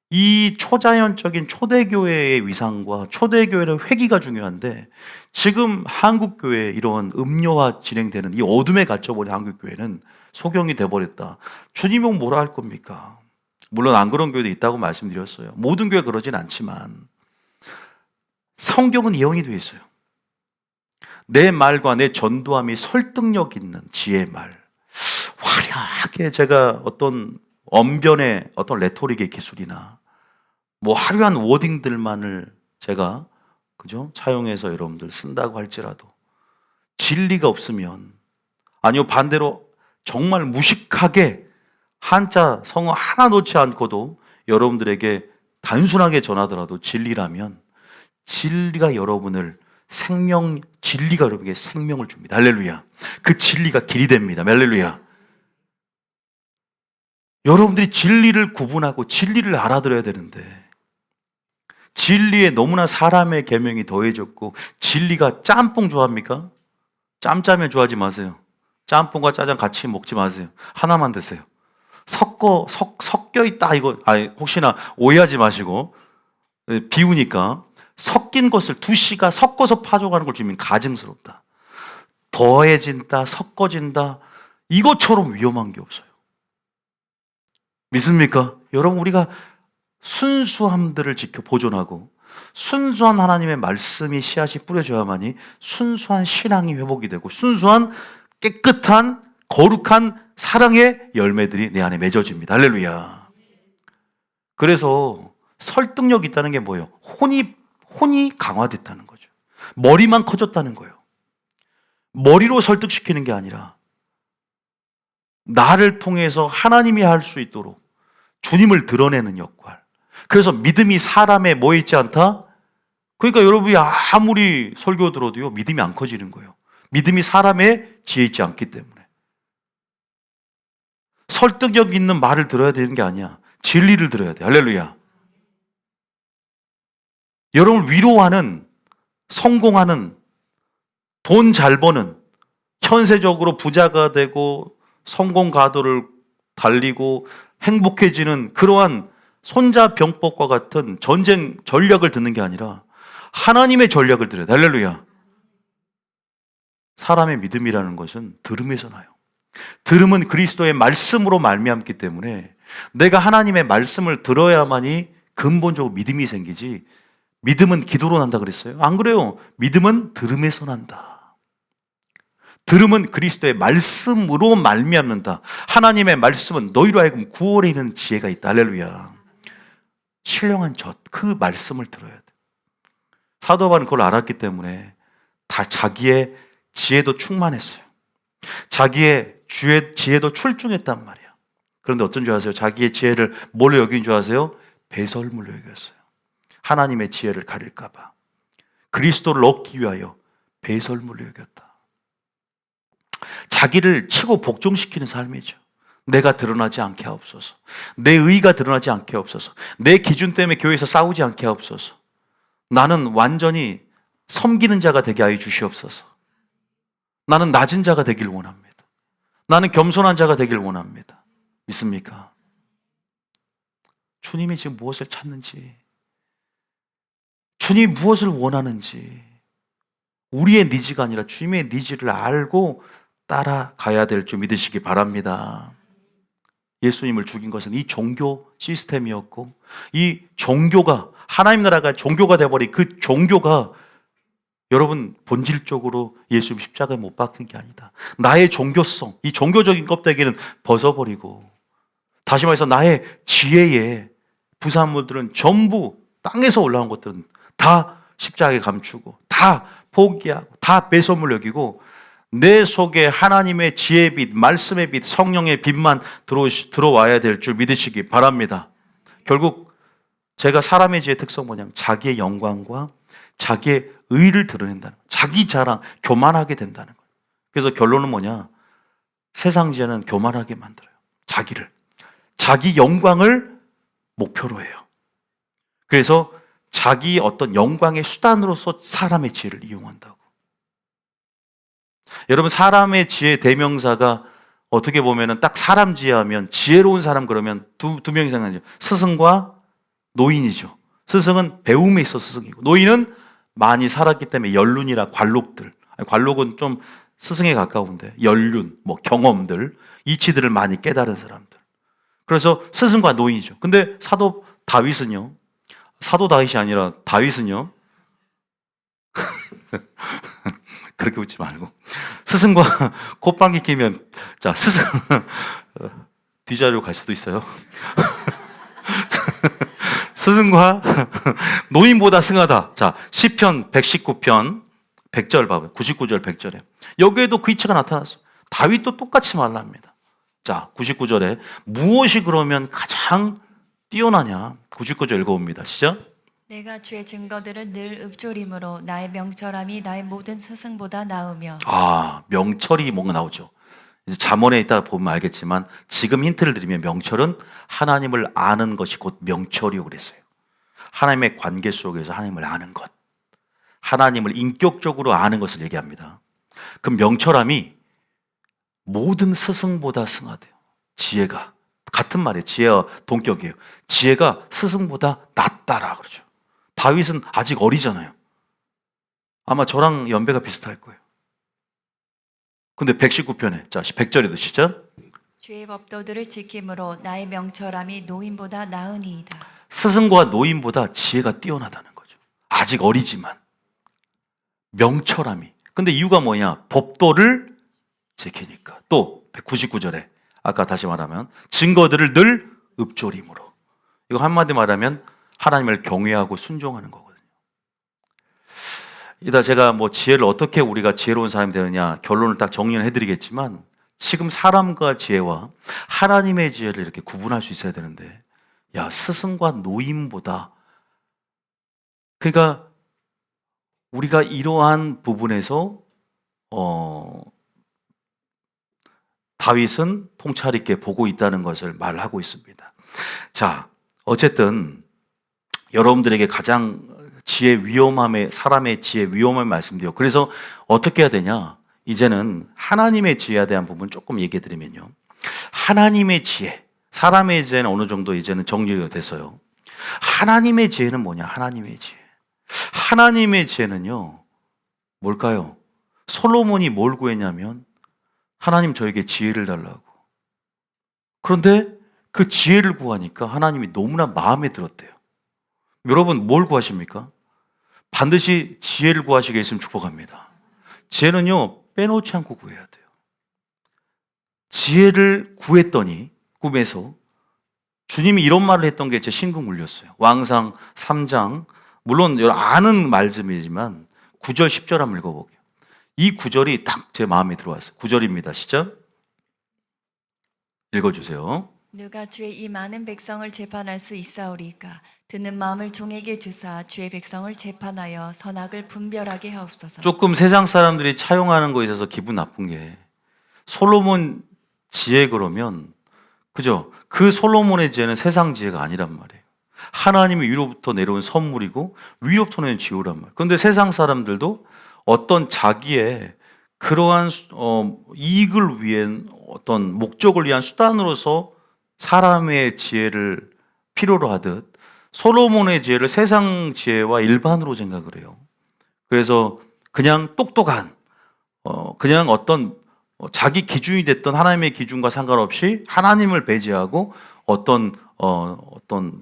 [SPEAKER 1] 이 초자연적인 초대교회의 위상과 초대교회의 회귀가 중요한데, 지금 한국교회 이러한 음료화 진행되는 이 어둠에 갇혀버린 한국교회는 소경이 돼버렸다. 주님은 뭐라 할 겁니까? 물론 안 그런 교회도 있다고 말씀드렸어요. 모든 교회가 그러진 않지만 성경은 예언이 되어 있어요. 내 말과 내 전도함이 설득력 있는 지혜의 말, 화려하게 제가 어떤 언변의 어떤 레토릭의 기술이나 뭐 화려한 워딩들만을 제가 차용해서 여러분들 쓴다고 할지라도 진리가 없으면, 아니요 반대로 정말 무식하게 한자 성어 하나 놓지 않고도 여러분들에게 단순하게 전하더라도 진리라면, 진리가 진리가 여러분에게 생명을 줍니다. 할렐루야. 그 진리가 길이 됩니다. 할렐루야. 여러분들이 진리를 구분하고 진리를 알아들어야 되는데, 진리에 너무나 사람의 계명이 더해졌고, 진리가 짬뽕 좋아합니까? 짬짜면 좋아하지 마세요. 짬뽕과 짜장 같이 먹지 마세요. 하나만 드세요. 섞여 있다 이거 혹시나 오해하지 마시고, 비우니까 섞인 것을 두 씨가 섞어서 파종하는 걸 주면 가증스럽다. 더해진다, 섞어진다, 이것처럼 위험한 게 없어요. 믿습니까? 여러분, 우리가 순수함들을 지켜 보존하고 순수한 하나님의 말씀이 씨앗이 뿌려져야만이 순수한 신앙이 회복이 되고 순수한 깨끗한 거룩한 사랑의 열매들이 내 안에 맺어집니다. 할렐루야. 그래서 설득력 있다는 게 뭐예요? 혼이 강화됐다는 거죠. 머리만 커졌다는 거예요. 머리로 설득시키는 게 아니라 나를 통해서 하나님이 할 수 있도록 주님을 드러내는 역할. 그래서 믿음이 사람에 모여있지 않다? 그러니까 여러분이 아무리 설교 들어도요, 믿음이 안 커지는 거예요. 믿음이 사람에 지혜있지 않기 때문에. 설득력 있는 말을 들어야 되는 게 아니야. 진리를 들어야 돼. 할렐루야. 여러분을 위로하는, 성공하는, 돈 잘 버는, 현세적으로 부자가 되고 성공 가도를 달리고 행복해지는 그러한 손자병법과 같은 전쟁 전략을 듣는 게 아니라 하나님의 전략을 들어야 돼. 할렐루야. 사람의 믿음이라는 것은 들음에서 나요. 들음은 그리스도의 말씀으로 말미암기 때문에 내가 하나님의 말씀을 들어야만이 근본적으로 믿음이 생기지, 믿음은 기도로 난다 그랬어요? 안 그래요. 믿음은 들음에서 난다. 들음은 그리스도의 말씀으로 말미암는다. 하나님의 말씀은 너희로 하여금 구원에 이르는 지혜가 있다. 할렐루야. 신령한 그 말씀을 들어야 돼. 사도 바울은 그걸 알았기 때문에 다 자기의 지혜도 충만했어요. 자기의 지혜도 출중했단 말이야. 그런데 어떤 줄 아세요? 자기의 지혜를 뭘로 여긴 줄 아세요? 배설물로 여겼어요. 하나님의 지혜를 가릴까 봐. 그리스도를 얻기 위하여 배설물로 여겼다. 자기를 치고 복종시키는 삶이죠. 내가 드러나지 않게 하옵소서. 내 의가 드러나지 않게 하옵소서. 내 기준 때문에 교회에서 싸우지 않게 하옵소서. 나는 완전히 섬기는 자가 되게 하여 주시옵소서. 나는 낮은 자가 되길 원합니다. 나는 겸손한 자가 되길 원합니다. 믿습니까? 주님이 지금 무엇을 찾는지, 주님이 무엇을 원하는지, 우리의 니즈가 아니라 주님의 니즈를 알고 따라가야 될 줄 믿으시기 바랍니다. 예수님을 죽인 것은 이 종교 시스템이었고, 이 종교가, 하나님 나라가 종교가 되어버린 그 종교가 여러분 본질적으로 예수님 십자가에 못 박힌 게 아니다. 나의 종교성, 이 종교적인 껍데기는 벗어버리고, 다시 말해서 나의 지혜에 부산물들은 전부 땅에서 올라온 것들은 다 십자가에 감추고 다 포기하고 다 배설물 여기고 내 속에 하나님의 지혜의 빛, 말씀의 빛, 성령의 빛만 들어와야 될 줄 믿으시기 바랍니다. 결국 제가 사람의 지혜의 특성 뭐냐면 자기의 영광과 자기의 의를 드러낸다는 거예요. 자기 자랑, 교만하게 된다는 거예요. 그래서 결론은 뭐냐? 세상 지혜는 교만하게 만들어요. 자기를. 자기 영광을 목표로 해요. 그래서 자기 어떤 영광의 수단으로서 사람의 지혜를 이용한다고. 여러분, 사람의 지혜 대명사가 어떻게 보면은 딱 사람 지혜하면 지혜로운 사람 그러면 두 명이 생각나죠. 스승과 노인이죠. 스승은 배움에 있어 스승이고 노인은 많이 살았기 때문에 연륜이라 관록들. 관록은 좀 스승에 가까운데 연륜, 뭐 경험들, 이치들을 많이 깨달은 사람들. 그래서 스승과 노인이죠. 근데 사도 다윗은요. 사도 다윗이 아니라 다윗은요. 그렇게 웃지 말고 스승과 콧방귀 끼면 자 스승 뒷자리로 갈 수도 있어요. 스승과 노인보다 승하다. 자 시편 119편 100절 봐봐요. 99절 100절에 여기에도 그 이치가 나타났어요. 다윗도 똑같이 말합니다. 자 99절에 무엇이 그러면 가장 뛰어나냐. 99절 읽어봅니다. 시작.
[SPEAKER 2] 내가 주의 증거들은 늘 읊조림으로 나의 명철함이 나의 모든 스승보다 나으며.
[SPEAKER 1] 명철이 뭔가 나오죠. 이제 잠언에 있다 보면 알겠지만 지금 힌트를 드리면 명철은 하나님을 아는 것이 곧 명철이라고 그랬어요. 하나님의 관계 속에서 하나님을 아는 것. 하나님을 인격적으로 아는 것을 얘기합니다. 그 명철함이 모든 스승보다 승하대요. 지혜가. 같은 말이에요. 지혜와 동격이에요. 지혜가 스승보다 낫다라 그러죠. 다윗은 아직 어리잖아요. 아마 저랑 연배가 비슷할 거예요. 근데 119편에 자 100절에도 시작.
[SPEAKER 2] 주의 법도들을 지킴으로 나의 명철함이 노인보다 나으니이다.
[SPEAKER 1] 스승과 노인보다 지혜가 뛰어나다는 거죠. 아직 어리지만 명철함이. 근데 이유가 뭐냐? 법도를 지키니까. 또 199절에 아까 다시 말하면 증거들을 늘 읊조림으로. 이거 한마디 말하면 하나님을 경외하고 순종하는 거거든요. 이따 제가 뭐 지혜를 어떻게 우리가 지혜로운 사람이 되느냐 결론을 딱 정리를 해드리겠지만 지금 사람과 지혜와 하나님의 지혜를 이렇게 구분할 수 있어야 되는데 야 스승과 노인보다 그러니까 우리가 이러한 부분에서 다윗은 통찰 있게 보고 있다는 것을 말하고 있습니다. 자 어쨌든 여러분들에게 가장 지혜 위험함에 사람의 지혜 위험함을 말씀드려요. 그래서 어떻게 해야 되냐? 이제는 하나님의 지혜에 대한 부분 조금 얘기해 드리면요. 하나님의 지혜, 사람의 지혜는 어느 정도 이제는 정리가 됐어요. 하나님의 지혜는 뭐냐? 하나님의 지혜. 하나님의 지혜는요. 뭘까요? 솔로몬이 뭘 구했냐면 하나님 저에게 지혜를 달라고. 그런데 그 지혜를 구하니까 하나님이 너무나 마음에 들었대요. 여러분 뭘 구하십니까? 반드시 지혜를 구하시게 했으면 축복합니다. 지혜는요 빼놓지 않고 구해야 돼요. 지혜를 구했더니 꿈에서 주님이 이런 말을 했던 게 제 심금 울렸어요. 왕상 3장 물론 아는 말씀이지만 9절 10절 한번 읽어볼게요. 이 9절이 딱 제 마음에 들어왔어요. 9절입니다. 시작 읽어주세요.
[SPEAKER 2] 누가 주의 이 많은 백성을 재판할 수 있사오리까? 듣는 마음을 종에게 주사 주의 백성을 재판하여 선악을 분별하게 하옵소서. 조금
[SPEAKER 1] 세상 사람들이 차용하는 거에 있어서 기분 나쁜 게 솔로몬 지혜 그러면 그죠? 그 솔로몬의 지혜는 세상 지혜가 아니란 말이에요. 하나님이 위로부터 내려온 선물이고 위로부터 내려온 지혜란 말이에요. 그런데 세상 사람들도 어떤 자기의 그러한 이익을 위한 어떤 목적을 위한 수단으로서 사람의 지혜를 필요로 하듯 솔로몬의 지혜를 세상 지혜와 일반으로 생각을 해요. 그래서 그냥 똑똑한 그냥 어떤 자기 기준이 됐던 하나님의 기준과 상관없이 하나님을 배제하고 어떤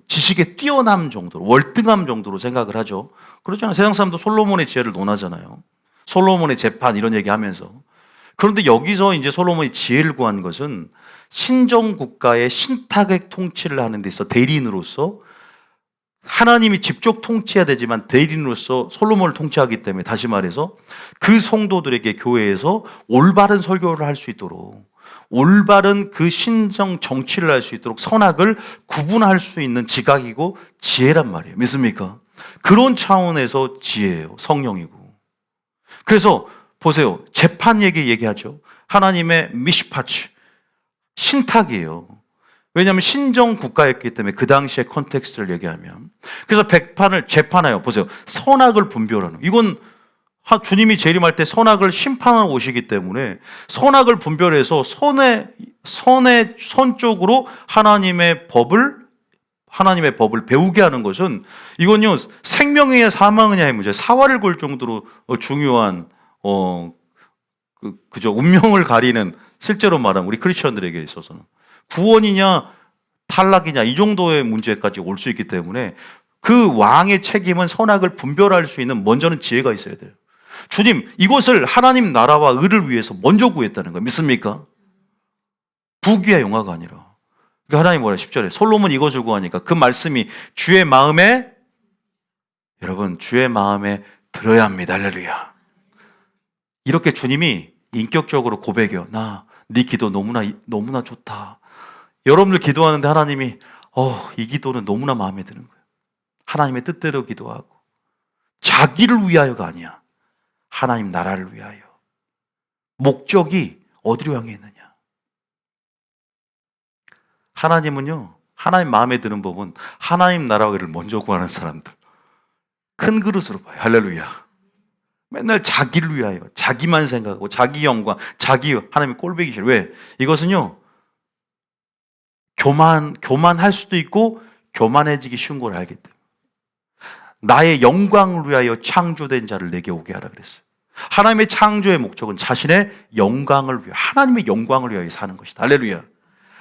[SPEAKER 1] 지식의 뛰어남 정도로 월등함 정도로 생각을 하죠. 그렇잖아요. 세상 사람도 솔로몬의 지혜를 논하잖아요. 솔로몬의 재판 이런 얘기하면서. 그런데 여기서 이제 솔로몬이 지혜를 구한 것은 신정 국가의 신탁의 통치를 하는 데 있어 대리인으로서 하나님이 직접 통치해야 되지만 대리인으로서 솔로몬을 통치하기 때문에 다시 말해서 그 성도들에게 교회에서 올바른 설교를 할 수 있도록 올바른 그 신정 정치를 할 수 있도록 선악을 구분할 수 있는 지각이고 지혜란 말이에요. 믿습니까? 그런 차원에서 지혜예요. 성령이고. 그래서 보세요. 재판 얘기하죠. 하나님의 미시파츠, 신탁이에요. 왜냐하면 신정 국가였기 때문에 그 당시의 컨텍스트를 얘기하면. 그래서 재판해요. 보세요. 선악을 분별하는. 이건 주님이 재림할 때 선악을 심판하러 오시기 때문에 선악을 분별해서 선 쪽으로 하나님의 법을 배우게 하는 것은 이건요 생명이냐 사망이냐의 문제, 사활을 걸 정도로 중요한 그죠 운명을 가리는, 실제로 말하면 우리 크리스천들에게 있어서는 구원이냐 탈락이냐 이 정도의 문제까지 올 수 있기 때문에 그 왕의 책임은 선악을 분별할 수 있는 먼저는 지혜가 있어야 돼요. 주님, 이것을 하나님 나라와 의를 위해서 먼저 구했다는 거 믿습니까? 부귀와 영화가 아니라. 그러니까 하나님 뭐라 10절에 솔로몬 이것을 구하니까 그 말씀이 주의 마음에, 여러분 주의 마음에 들어야 합니다. 할렐루야. 이렇게 주님이 인격적으로 고백해요. 네 기도 너무나 좋다. 여러분들 기도하는데 하나님이 이 기도는 너무나 마음에 드는 거예요. 하나님의 뜻대로 기도하고 자기를 위하여가 아니야. 하나님 나라를 위하여. 목적이 어디로 향해 있느냐. 하나님은요, 하나님 마음에 드는 법은 하나님 나라를 먼저 구하는 사람들. 큰 그릇으로 봐요. 할렐루야. 맨날 자기를 위하여, 자기만 생각하고, 자기 영광, 하나님의 꼴보기 싫어. 왜? 이것은요, 교만할 수도 있고, 교만해지기 쉬운 걸 알기 때문에. 나의 영광을 위하여 창조된 자를 내게 오게 하라 그랬어요. 하나님의 창조의 목적은 자신의 영광을 위하여, 하나님의 영광을 위하여 사는 것이다. 할렐루야.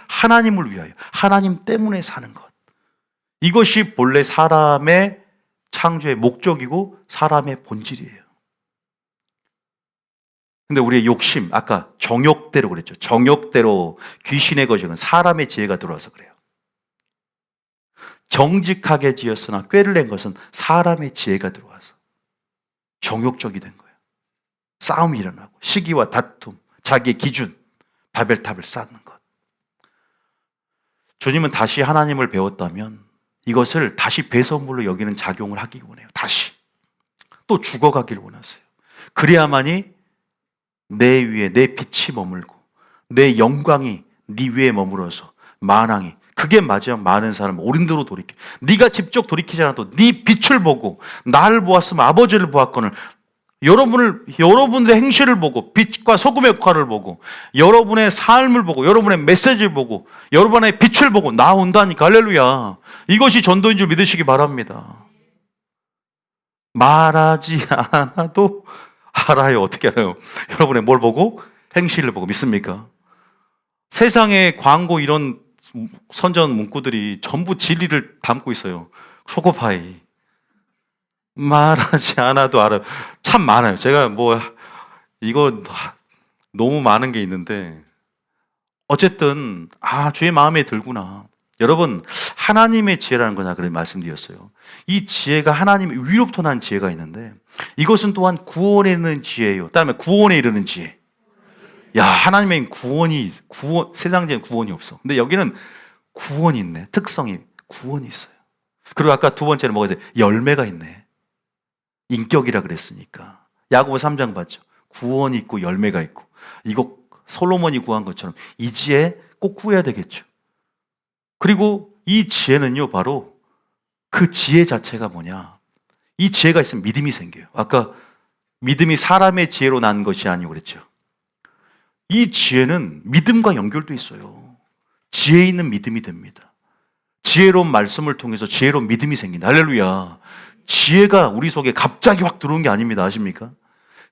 [SPEAKER 1] 하나님을 위하여, 하나님 때문에 사는 것. 이것이 본래 사람의 창조의 목적이고 사람의 본질이에요. 근데 우리의 욕심, 아까 정욕대로 그랬죠. 정욕대로 귀신의 거식은 사람의 지혜가 들어와서 그래요. 정직하게 지었으나 꾀를 낸 것은 사람의 지혜가 들어와서 정욕적이 된 거예요. 싸움이 일어나고 시기와 다툼, 자기의 기준, 바벨탑을 쌓는 것. 주님은 다시 하나님을 배웠다면 이것을 다시 배선물로 여기는 작용을 하기 원해요. 다시. 또 죽어가길 원하세요. 그래야만이 내 위에 내 빛이 머물고 내 영광이 네 위에 머물어서 만왕이, 그게 마지막 많은 사람을 옳은 대로 돌이켜. 네가 직접 돌이키지 않아도 네 빛을 보고 나를 보았으면 아버지를 보았거늘 여러분들의 행실을 보고 빛과 소금의 역할을 보고 여러분의 삶을 보고 여러분의 메시지를 보고 여러분의 빛을 보고 나온다니까. 할렐루야. 이것이 전도인 줄 믿으시기 바랍니다. 말하지 않아도 알아요. 어떻게 알아요? 여러분의 뭘 보고? 행실을 보고. 믿습니까? 세상의 광고 이런 선전 문구들이 전부 진리를 담고 있어요. 초코파이. 말하지 않아도 알아요. 참 많아요. 제가 이거 너무 많은 게 있는데 어쨌든 주의 마음에 들구나. 여러분, 하나님의 지혜라는 거냐 그런 말씀드렸어요. 이 지혜가 하나님의 위로부터 난 지혜가 있는데 이것은 또한 구원에 이르는 지혜예요. 그다음에 구원에 이르는 지혜. 야, 하나님의 세상 지혜는 구원이 없어. 근데 여기는 구원이 있네. 특성이 구원이 있어요. 그리고 아까 두 번째는 뭐가 있어요? 열매가 있네. 인격이라 그랬으니까. 야고보 3장 봤죠? 구원이 있고 열매가 있고. 이거 솔로몬이 구한 것처럼 이 지혜 꼭 구해야 되겠죠. 그리고 이 지혜는요, 바로 그 지혜 자체가 뭐냐. 이 지혜가 있으면 믿음이 생겨요. 아까 믿음이 사람의 지혜로 난 것이 아니고 그랬죠. 이 지혜는 믿음과 연결도 있어요. 지혜 있는 믿음이 됩니다. 지혜로운 말씀을 통해서 지혜로운 믿음이 생긴다. 할렐루야. 지혜가 우리 속에 갑자기 확 들어온 게 아닙니다. 아십니까?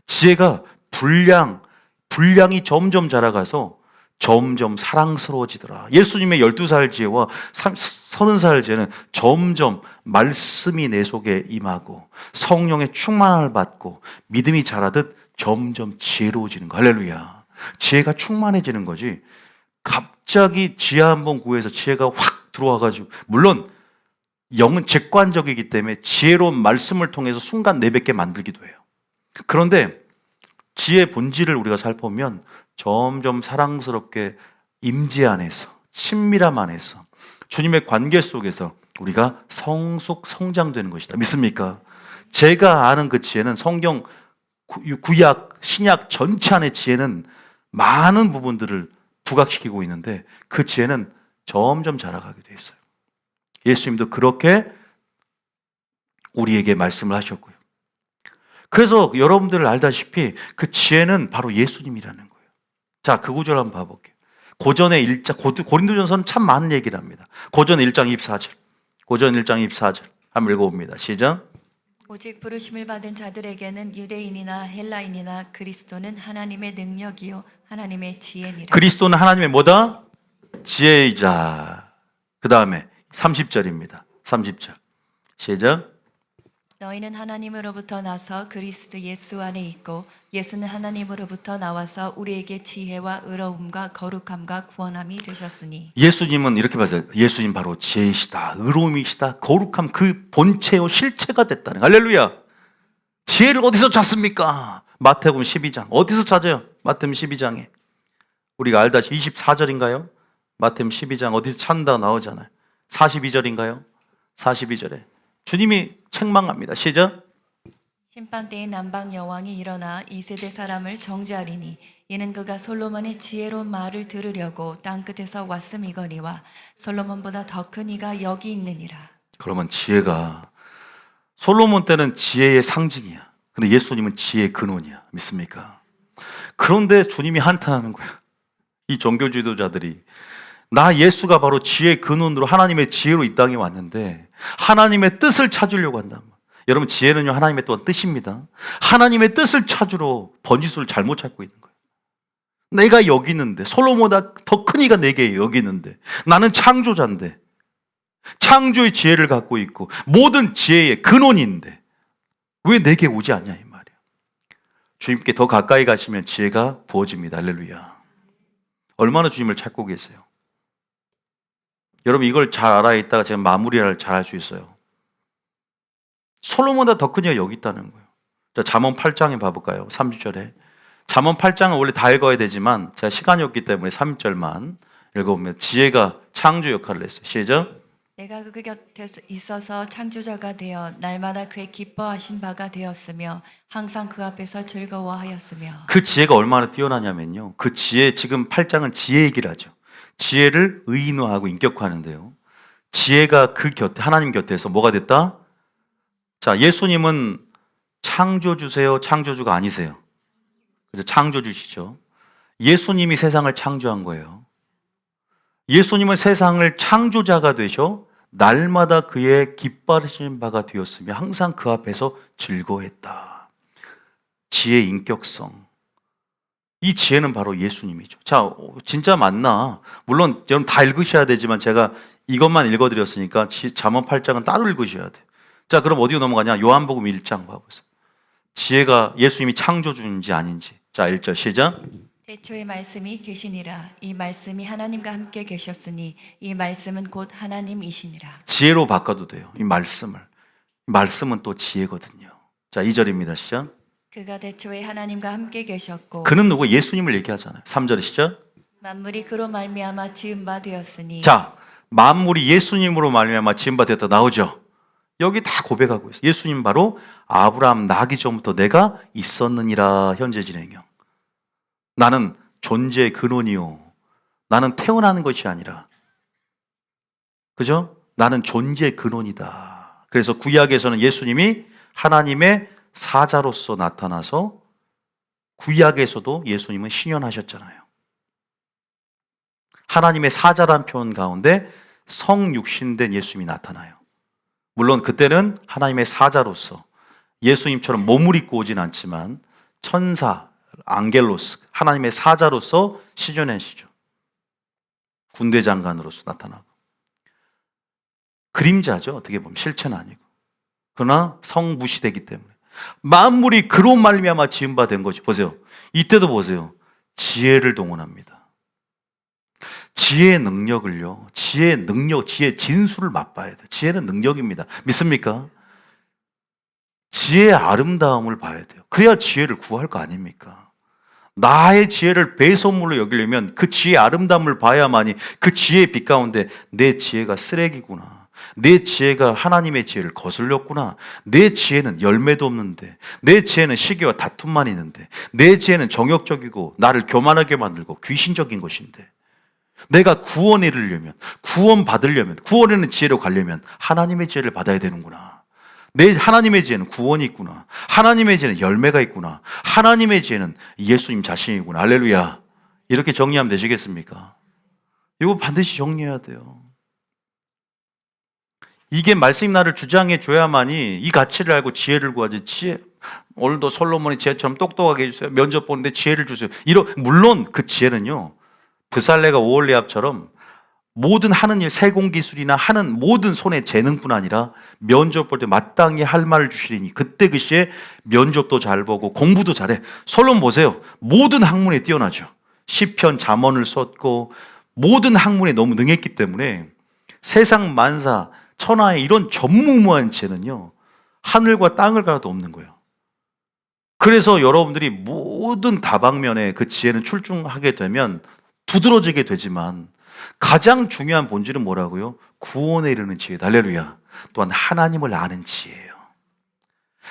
[SPEAKER 1] 지혜가 분량이 점점 자라가서 점점 사랑스러워지더라. 예수님의 12살 지혜와 30살 지혜는 점점 말씀이 내 속에 임하고 성령의 충만함을 받고 믿음이 자라듯 점점 지혜로워지는 거. 할렐루야. 지혜가 충만해지는 거지. 갑자기 지혜 한번 구해서 지혜가 확 들어와가지고, 물론 영은 객관적이기 때문에 지혜로운 말씀을 통해서 순간 내뱉게 만들기도 해요. 그런데 지혜의 본질을 우리가 살펴보면 점점 사랑스럽게 임재 안에서, 친밀함 안에서, 주님의 관계 속에서 우리가 성장되는 것이다. 믿습니까? 제가 아는 그 지혜는 성경 구약, 신약 전체 안의 지혜는 많은 부분들을 부각시키고 있는데 그 지혜는 점점 자라가게 돼 있어요. 예수님도 그렇게 우리에게 말씀을 하셨고요. 그래서 여러분들 알다시피 그 지혜는 바로 예수님이라는 거예요. 자, 그 구절 한번 봐볼게요. 고전의 1장, 고린도전서는 참 많은 얘기를 합니다. 고전 1장 24절. 고전 1장 24절. 한번 읽어봅니다. 시작.
[SPEAKER 2] 오직 부르심을 받은 자들에게는 유대인이나 헬라인이나 그리스도는 하나님의 능력이요 하나님의 지혜니라.
[SPEAKER 1] 그리스도는 하나님의 뭐다? 지혜이자. 그 다음에 30절입니다. 30절. 시작.
[SPEAKER 2] 너희는 하나님으로부터 나서 그리스도 예수 안에 있고 예수는 하나님으로부터 나와서 우리에게 지혜와 의로움과 거룩함과 구원함이 되셨으니.
[SPEAKER 1] 예수님은 이렇게 봐서 예수님 바로 지혜이시다, 의로움이시다, 거룩함 그 본체요 실체가 됐다는 거예요. 할렐루야. 지혜를 어디서 찾습니까? 마태복음 12장. 어디서 찾아요? 마태복음 12장에 우리가 알다시피 24절인가요? 마태복음 12장 어디서 찾는다 나오잖아요. 42절인가요? 42절에 주님이 책망합니다. 시작.
[SPEAKER 2] 심판 때에 남방 여왕이 일어나 이 세대 사람을 정죄하리니 이는 그가 솔로몬의 지혜로운 말을 들으려고 땅끝에서 왔음이거니와 솔로몬보다 더 큰 이가 여기 있느니라.
[SPEAKER 1] 그러면 지혜가 솔로몬 때는 지혜의 상징이야. 근데 예수님은 지혜의 근원이야. 믿습니까? 그런데 주님이 한탄하는 거야. 이 종교 지도자들이 나 예수가 바로 지혜의 근원으로 하나님의 지혜로 이 땅에 왔는데 하나님의 뜻을 찾으려고 한다. 여러분 지혜는요 하나님의 또한 뜻입니다. 하나님의 뜻을 찾으러 번지수를 잘못 찾고 있는 거예요. 내가 여기 있는데 솔로몬보다 더 큰 이가 내게 여기 있는데 나는 창조자인데 창조의 지혜를 갖고 있고 모든 지혜의 근원인데 왜 내게 오지 않냐 이 말이에요. 주님께 더 가까이 가시면 지혜가 부어집니다. 할렐루야. 얼마나 주님을 찾고 계세요. 여러분 이걸 잘 알아야 있다가 제가 마무리를 잘 할 수 있어요. 솔로몬보다 더 큰 이가 여기 있다는 거예요. 자, 잠언 8장에 봐볼까요? 30절에. 잠언 8장은 원래 다 읽어야 되지만 제가 시간이 없기 때문에 3절만 읽어보면 지혜가 창조 역할을 했어요. 시작.
[SPEAKER 2] 내가 그 곁에 있어서 창조자가 되어 날마다 그의 기뻐하신 바가 되었으며 항상 그 앞에서 즐거워하였으며.
[SPEAKER 1] 그 지혜가 얼마나 뛰어나냐면요. 그 지혜, 지금 8장은 지혜 얘기를 하죠. 지혜를 의인화하고 인격화하는데요. 지혜가 그 곁에, 하나님 곁에서 뭐가 됐다? 자, 예수님은 창조주세요? 창조주가 아니세요? 그래서 창조주시죠. 예수님이 세상을 창조한 거예요. 예수님은 세상을 창조자가 되셔 날마다 그의 기뻐하시는 바가 되었으며 항상 그 앞에서 즐거워했다. 지혜의 인격성. 이 지혜는 바로 예수님이죠. 자, 진짜 맞나? 물론 여러분 다 읽으셔야 되지만 제가 이것만 읽어드렸으니까 잠언 8장은 따로 읽으셔야 돼요. 자, 그럼 어디로 넘어가냐? 요한복음 1장 봐보세요. 지혜가 예수님이 창조주인지 아닌지. 자, 1절 시작.
[SPEAKER 2] 태초에 말씀이 계시니라. 이 말씀이 하나님과 함께 계셨으니 이 말씀은 곧 하나님이시니라.
[SPEAKER 1] 지혜로 바꿔도 돼요. 이 말씀을. 말씀은 또 지혜거든요. 자, 2절입니다. 시작.
[SPEAKER 2] 그가 태초에 하나님과 함께 계셨고
[SPEAKER 1] 그는 누구? 예수님을 얘기하잖아요. 3절 시작.
[SPEAKER 2] 만물이 그로 말미암아 지은 바 되었으니.
[SPEAKER 1] 자, 만물이 예수님으로 말미암아 지은 바 되었다 나오죠. 여기 다 고백하고 있어요. 예수님 바로 아브라함 나기 전부터 내가 있었느니라. 현재 진행형. 나는 존재의 근원이요. 나는 태어나는 것이 아니라. 그죠? 나는 존재의 근원이다. 그래서 구약에서는 예수님이 하나님의 사자로서 나타나서 구약에서도 예수님은 신현하셨잖아요. 하나님의 사자란 표현 가운데 성육신된 예수님이 나타나요. 물론 그때는 하나님의 사자로서 예수님처럼 몸을 입고 오진 않지만 천사, 앙겔로스, 하나님의 사자로서 시전하시죠. 군대 장관으로서 나타나고. 그림자죠. 어떻게 보면 실체는 아니고. 그러나 성부시되기 때문에 만물이 그로 말미암아 지은 바 된 거지. 보세요. 이때도 보세요. 지혜를 동원합니다. 지혜의 능력을요, 지혜의 능력, 지혜의 진수를 맛봐야 돼요. 지혜는 능력입니다. 믿습니까? 지혜의 아름다움을 봐야 돼요. 그래야 지혜를 구할 거 아닙니까? 나의 지혜를 배선물로 여기려면 그 지혜의 아름다움을 봐야만이 그 지혜의 빛 가운데 내 지혜가 쓰레기구나, 내 지혜가 하나님의 지혜를 거슬렸구나, 내 지혜는 열매도 없는데, 내 지혜는 시기와 다툼만 있는데, 내 지혜는 정욕적이고 나를 교만하게 만들고 귀신적인 것인데, 내가 구원에 이르려면, 구원 받으려면, 구원에 있는 지혜로 가려면 하나님의 지혜를 받아야 되는구나. 내 하나님의 지혜는 구원이 있구나. 하나님의 지혜는 열매가 있구나. 하나님의 지혜는 예수님 자신이구나. 할렐루야. 이렇게 정리하면 되시겠습니까? 이거 반드시 정리해야 돼요. 이게 말씀이 나를 주장해 줘야만이 이 가치를 알고 지혜를 구하지. 지혜, 오늘도 솔로몬의 지혜처럼 똑똑하게 해주세요. 면접 보는데 지혜를 주세요. 물론 그 지혜는요, 브살레가 오홀리압처럼 모든 하는 일, 세공기술이나 하는 모든 손의 재능뿐 아니라 면접 볼 때 마땅히 할 말을 주시리니 그때 그 시에 면접도 잘 보고 공부도 잘해. 솔로몬 보세요. 모든 학문에 뛰어나죠. 시편, 잠언을 썼고 모든 학문에 너무 능했기 때문에 세상 만사, 천하의 이런 전무후무한 지혜는요, 하늘과 땅을 가도 없는 거예요. 그래서 여러분들이 모든 다방면에 그 지혜는 출중하게 되면 두드러지게 되지만 가장 중요한 본질은 뭐라고요? 구원에 이르는 지혜다. 할렐루야. 또한 하나님을 아는 지혜예요.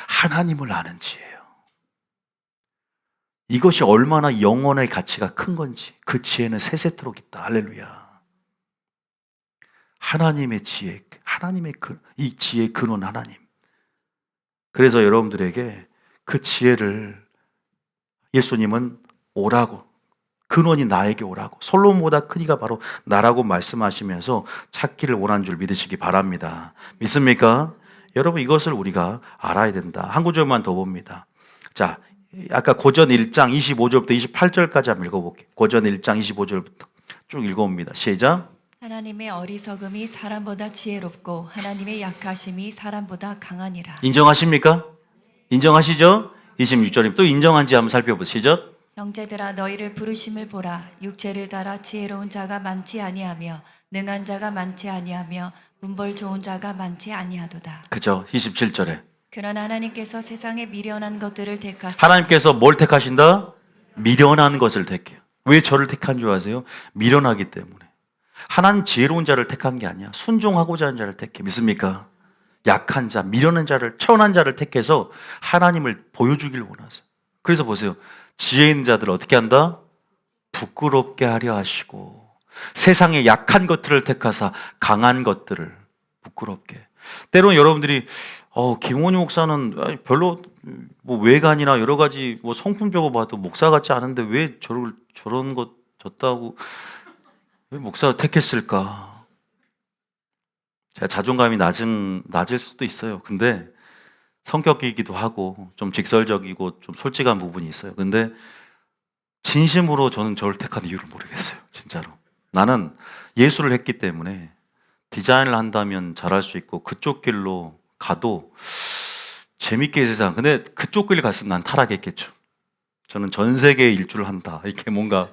[SPEAKER 1] 하나님을 아는 지혜예요. 이것이 얼마나 영혼의 가치가 큰 건지 그 지혜는 세세토록 있다. 할렐루야. 하나님의 지혜, 하나님의 이 지혜의 근원 하나님. 그래서 여러분들에게 그 지혜를 예수님은 오라고, 근원이 나에게 오라고, 솔로몬보다 큰 이가 바로 나라고 말씀하시면서 찾기를 원한 줄 믿으시기 바랍니다. 믿습니까? 여러분, 이것을 우리가 알아야 된다. 한 구절만 더 봅니다. 자, 아까 고전 1장 25절부터 28절까지 한번 읽어볼게요. 고전 1장 25절부터 쭉 읽어봅니다. 시작.
[SPEAKER 2] 하나님의 어리석음이 사람보다 지혜롭고 하나님의 약하심이 사람보다 강하니라.
[SPEAKER 1] 인정하십니까? 인정하시죠? 26절입니다. 또 인정한지 한번 살펴보시죠.
[SPEAKER 2] 형제들아, 너희를 부르심을 보라. 육체를 따라 지혜로운 자가 많지 아니하며 능한 자가 많지 아니하며 문벌 좋은 자가 많지 아니하도다.
[SPEAKER 1] 그죠? 27절에
[SPEAKER 2] 그러나 하나님께서 세상에 미련한 것들을 택하사.
[SPEAKER 1] 하나님께서 뭘 택하신다? 미련한 것을 택해요. 왜 저를 택한 줄 아세요? 미련하기 때문에. 하나님 지혜로운 자를 택한 게 아니야. 순종하고자 하는 자를 택해. 믿습니까? 약한 자, 미련한 자를, 천한 자를 택해서 하나님을 보여주길 원하세요. 그래서 보세요. 지혜 있는 자들을 어떻게 한다? 부끄럽게 하려 하시고, 세상의 약한 것들을 택하사 강한 것들을 부끄럽게. 때로는 여러분들이 김원희 목사는 별로 뭐 외관이나 여러 가지 뭐 성품적으로 봐도 목사 같지 않은데 왜 저런 것 졌다고 왜 목사를 택했을까? 제가 자존감이 낮을 수도 있어요. 근데 성격이기도 하고 좀 직설적이고 좀 솔직한 부분이 있어요. 근데 진심으로 저는 저를 택한 이유를 모르겠어요. 진짜로. 나는 예술을 했기 때문에 디자인을 한다면 잘할 수 있고 그쪽 길로 가도 재밌게 세상. 근데 그쪽 길 갔으면 난 타락했겠죠. 저는 전 세계에 일주를 한다. 이렇게 뭔가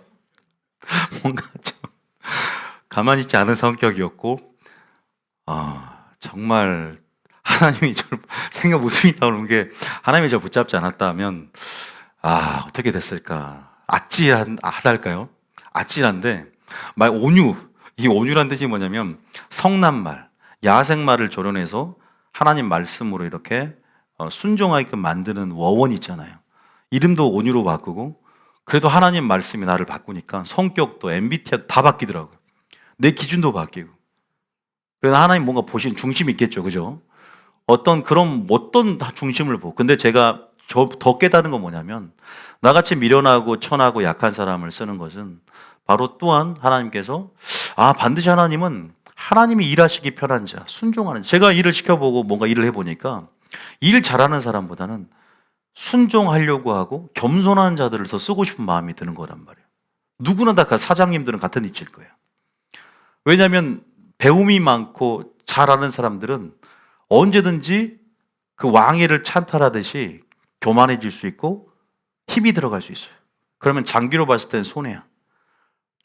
[SPEAKER 1] 좀 가만히 있지 않은 성격이었고, 정말 하나님이 저를 생각 웃음이 나오는 게, 하나님이 저를 붙잡지 않았다면 어떻게 됐을까? 아찔하달까요? 아찔한데 말 온유, 이 온유란 뜻이 뭐냐면 성난말, 야생말을 조련해서 하나님 말씀으로 이렇게 순종하게끔 만드는 워원 있잖아요. 이름도 온유로 바꾸고, 그래도 하나님 말씀이 나를 바꾸니까 성격도 MBTI 다 바뀌더라고요. 내 기준도 바뀌고. 그래서 하나님 뭔가 보시는 중심이 있겠죠. 그죠? 어떤 중심을 보고. 근데 제가 더 깨달은 건 뭐냐면, 나같이 미련하고 천하고 약한 사람을 쓰는 것은 바로 또한 하나님께서 반드시 하나님은 하나님이 일하시기 편한 자, 순종하는 자. 제가 일을 시켜보고 뭔가 일을 해보니까 일 잘하는 사람보다는 순종하려고 하고 겸손한 자들을 더 쓰고 싶은 마음이 드는 거란 말이에요. 누구나 다 사장님들은 같은 이치일 거예요. 왜냐하면 배움이 많고 잘하는 사람들은 언제든지 그 왕위를 찬탈하듯이 교만해질 수 있고 힘이 들어갈 수 있어요. 그러면 장기로 봤을 때는 손해야.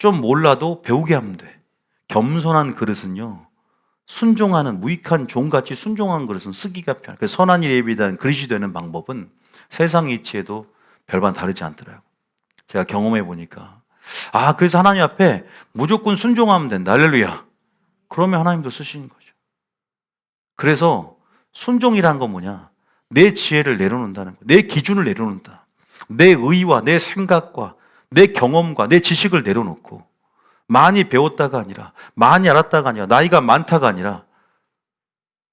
[SPEAKER 1] 좀 몰라도 배우게 하면 돼. 겸손한 그릇은요, 순종하는, 무익한 종같이 순종한 그릇은 쓰기가 편해. 그 선한 일에 비단 그릇이 되는 방법은 세상 이치에도 별반 다르지 않더라고요. 제가 경험해 보니까. 그래서 하나님 앞에 무조건 순종하면 된다. 할렐루야. 그러면 하나님도 쓰시는 거죠. 그래서 순종이란 건 뭐냐? 내 지혜를 내려놓는다는 거예요. 내 기준을 내려놓는다. 내 의와 내 생각과 내 경험과 내 지식을 내려놓고 많이 배웠다가 아니라, 많이 알았다가 아니라, 나이가 많다가 아니라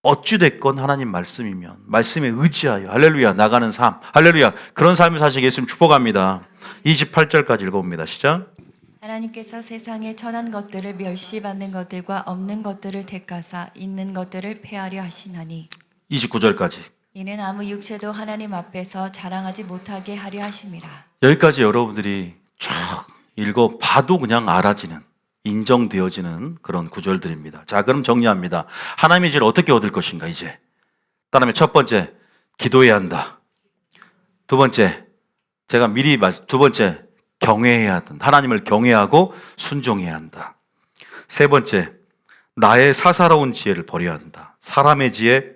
[SPEAKER 1] 어찌됐건 하나님 말씀이면 말씀에 의지하여 할렐루야 나가는 삶, 할렐루야 그런 삶을 사시게 예수님 축복합니다. 28절까지 읽어봅니다. 시작.
[SPEAKER 2] 하나님께서 세상에 천한 것들을 멸시받는 것들과 없는 것들을 택하사 있는 것들을 폐하려 하시나니
[SPEAKER 1] 29절까지.
[SPEAKER 2] 이는 아무 육체도 하나님 앞에서 자랑하지 못하게 하려 하심이라.
[SPEAKER 1] 여기까지 여러분들이 쭉 읽어봐도 그냥 알아지는, 인정되어지는 그런 구절들입니다. 자, 그럼 정리합니다. 하나님의 지혜를 어떻게 얻을 것인가 이제. 따라하면 첫 번째, 기도해야 한다. 두 번째, 두 번째, 경외해야 한다. 하나님을 경외하고 순종해야 한다. 세 번째, 나의 사사로운 지혜를 버려야 한다. 사람의 지혜,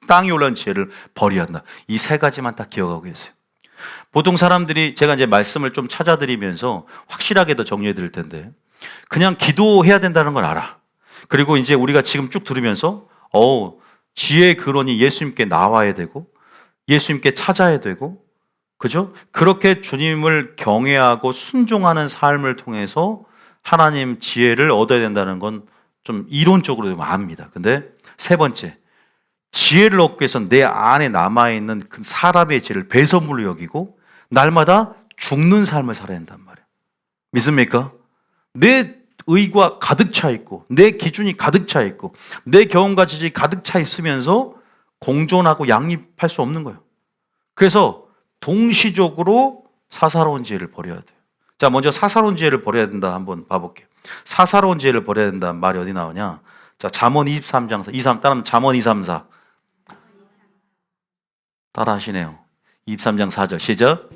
[SPEAKER 1] 땅이 올라온 지혜를 버려야 한다. 이 세 가지만 딱 기억하고 계세요. 보통 사람들이 제가 이제 말씀을 좀 찾아드리면서 확실하게 더 정리해 드릴 텐데, 그냥 기도해야 된다는 걸 알아. 그리고 이제 우리가 지금 쭉 들으면서, 지혜의 근원이 예수님께 나와야 되고, 예수님께 찾아야 되고, 그죠? 그렇게 주님을 경외하고 순종하는 삶을 통해서 하나님 지혜를 얻어야 된다는 건 좀 이론적으로 좀 압니다. 근데 세 번째, 지혜를 얻기 위해서는 내 안에 남아있는 그 사람의 지혜를 배선물로 여기고 날마다 죽는 삶을 살아야 된단 말이에요. 믿습니까? 내 의가 가득 차 있고 내 기준이 가득 차 있고 내 경험과 지식이 가득 차 있으면서 공존하고 양립할 수 없는 거예요. 그래서 동시적으로 사사로운 지혜를 버려야 돼요. 자, 먼저 사사로운 지혜를 버려야 된다 한번 봐볼게요. 사사로운 지혜를 버려야 된다는 말이 어디 나오냐? 자, 잠언 23장 23 따라하면 잠언 2, 3, 4 따라 하시네요. 23장 4절 시작.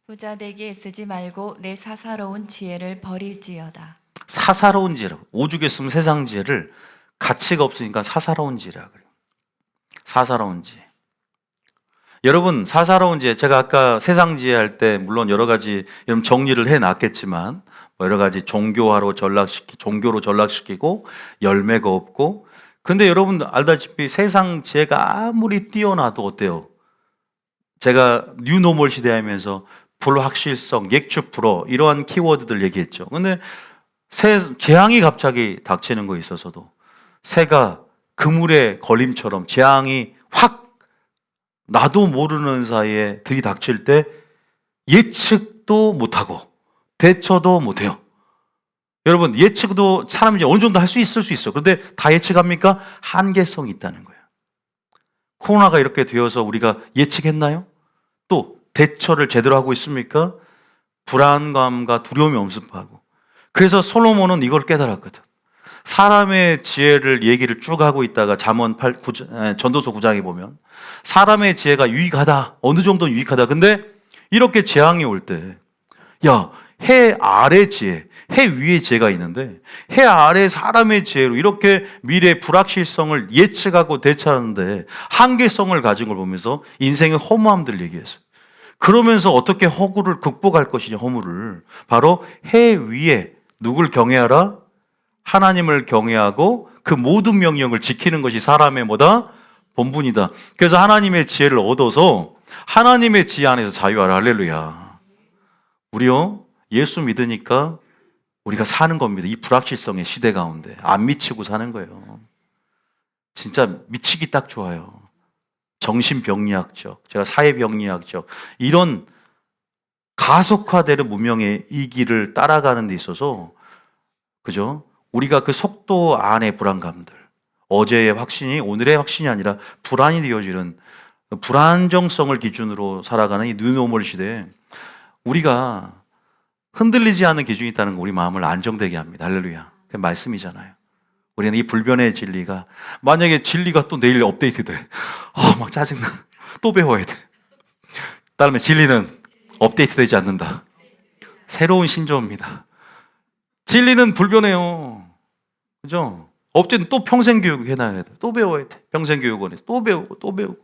[SPEAKER 2] 부자 되기 애쓰지 말고 내 사사로운 지혜를 버릴지어다.
[SPEAKER 1] 사사로운 지혜라고. 오죽에 쓰면 세상 지혜를 가치가 없으니까 사사로운 지혜라 그래요. 사사로운 지혜. 여러분, 사사로운 지혜, 제가 아까 세상 지혜 할 때 물론 여러 가지 여러분 정리를 해놨겠지만 여러 가지 종교로 전락시키고 열매가 없고, 근데 여러분 알다시피 세상 지혜가 아무리 뛰어나도 어때요? 제가 뉴노멀 시대 하면서 불확실성, 예측 불허 이러한 키워드들 얘기했죠. 근데 재앙이 갑자기 닥치는 거에 있어서도 새가 그물의 걸림처럼 재앙이 확 나도 모르는 사이에 들이닥칠 때 예측도 못하고 대처도 못해요. 여러분, 예측도 사람이 이제 어느 정도 할 수 있을 수 있어요. 그런데 다 예측합니까? 한계성이 있다는 거예요. 코로나가 이렇게 되어서 우리가 예측했나요? 또 대처를 제대로 하고 있습니까? 불안감과 두려움이 엄습하고. 그래서 솔로몬은 이걸 깨달았거든. 사람의 지혜를 얘기를 쭉 하고 있다가 잠언 전도서 9장에 보면 사람의 지혜가 유익하다. 어느 정도 유익하다. 근데 이렇게 재앙이 올 때, 해 아래 지혜, 해 위에 지혜가 있는데 해 아래 사람의 지혜로 이렇게 미래의 불확실성을 예측하고 대처하는데 한계성을 가진 걸 보면서 인생의 허무함들 얘기했어요. 그러면서 어떻게 허구를 극복할 것이냐, 허무를. 바로 해 위에 누굴 경외하라? 하나님을 경외하고 그 모든 명령을 지키는 것이 사람의 뭐다? 본분이다. 그래서 하나님의 지혜를 얻어서 하나님의 지혜 안에서 자유하라. 할렐루야. 우리요, 예수 믿으니까 우리가 사는 겁니다. 이 불확실성의 시대 가운데 안 미치고 사는 거예요. 진짜 미치기 딱 좋아요. 정신병리학적, 제가 사회병리학적 이런 가속화되는 문명의 이 길을 따라가는 데 있어서, 그죠? 우리가 그 속도 안의 불안감들, 어제의 확신이 오늘의 확신이 아니라 불안이 되어지는 불안정성을 기준으로 살아가는 이 뉴노멀 시대에 우리가 흔들리지 않는 기준이 있다는 거, 우리 마음을 안정되게 합니다. 할렐루야. 그 말씀이잖아요. 우리는 이 불변의 진리가, 만약에 진리가 또 내일 업데이트돼, 막 짜증나. 또 배워야 돼. 따르면 진리는 업데이트되지 않는다. 새로운 신조어입니다. 진리는 불변해요. 그죠? 업체는 또 평생 교육 해놔야 돼. 또 배워야 돼. 평생 교육원에서 또 배우고 또 배우고.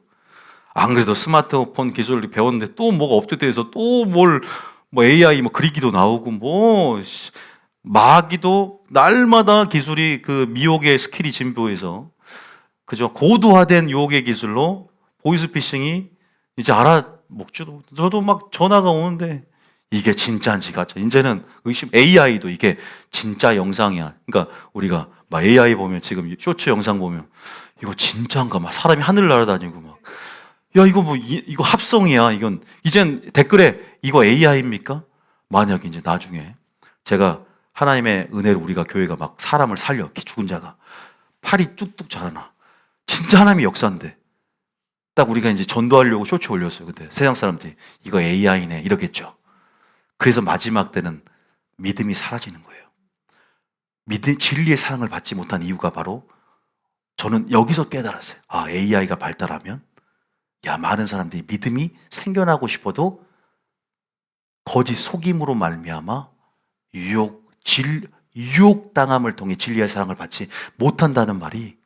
[SPEAKER 1] 안 그래도 스마트폰 기술을 배웠는데 또 뭐가 업데이트해서 또 뭐 AI 뭐 그리기도 나오고 뭐 마기도 날마다 기술이 그 미혹의 스킬이 진보해서 그죠? 고도화된 유혹의 기술로 보이스피싱이 이제 알아먹지도. 저도 막 전화가 오는데 이게 진짜인지 가짜. 이제는 의심. AI도 이게 진짜 영상이야. 그러니까 우리가 막 AI 보면 지금 쇼츠 영상 보면 이거 진짜인가 막 사람이 하늘 날아다니고 막 야 이거 뭐 이거 합성이야. 이건 이젠 댓글에 이거 AI입니까? 만약 이제 나중에 제가 하나님의 은혜로 우리가 교회가 막 사람을 살려 죽은 자가 팔이 뚝뚝 자라나 진짜 하나님의 역사인데 딱 우리가 이제 전도하려고 쇼츠 올렸어요. 그때 세상 사람들이 이거 AI네 이러겠죠. 그래서 마지막 때는 믿음이 사라지는 거예요. 진리의 사랑을 받지 못한 이유가 바로 저는 여기서 깨달았어요. 아, AI가 발달하면 야, 많은 사람들이 믿음이 생겨나고 싶어도 거짓 속임으로 말미암아 유혹당함을 통해 진리의 사랑을 받지 못한다는 말이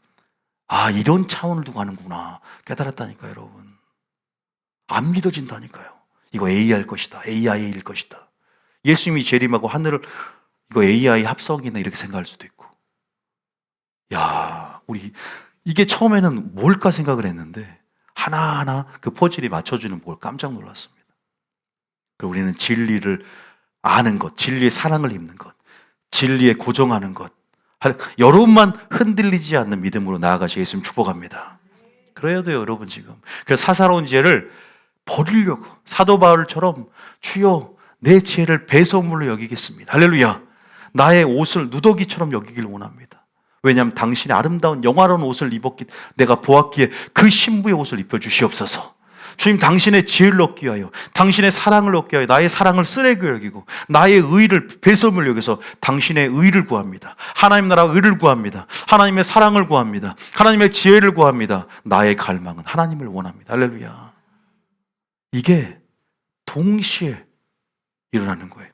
[SPEAKER 1] 아, 이런 차원을 두고 하는구나 깨달았다니까요, 여러분. 안 믿어진다니까요. 이거 AI일 것이다. AI일 것이다. 예수님이 재림하고 하늘을 이거 AI 합성이네 이렇게 생각할 수도 있고. 야, 우리 이게 처음에는 뭘까 생각을 했는데 하나하나 그 퍼즐이 맞춰주는 걸 깜짝 놀랐습니다. 그리고 우리는 진리를 아는 것, 진리의 사랑을 입는 것, 진리에 고정하는 것, 여러분만 흔들리지 않는 믿음으로 나아가시겠으면 축복합니다. 그래야 돼요, 여러분 지금. 그래서 사사로운 지혜를 버리려고 사도 바울처럼 주여 내 지혜를 배설물로 여기겠습니다. 할렐루야. 나의 옷을 누더기처럼 여기길 원합니다. 왜냐하면 당신의 아름다운 영화로운 옷을 내가 보았기에 그 신부의 옷을 입혀주시옵소서. 주님, 당신의 지혜를 얻기 위하여, 당신의 사랑을 얻기 위하여 나의 사랑을 쓰레기 여기고 나의 의를 배설물 여기서 당신의 의를 구합니다. 하나님 나라 의를 구합니다. 하나님의 사랑을 구합니다. 하나님의 지혜를 구합니다. 나의 갈망은 하나님을 원합니다. 할렐루야. 이게 동시에 일어나는 거예요.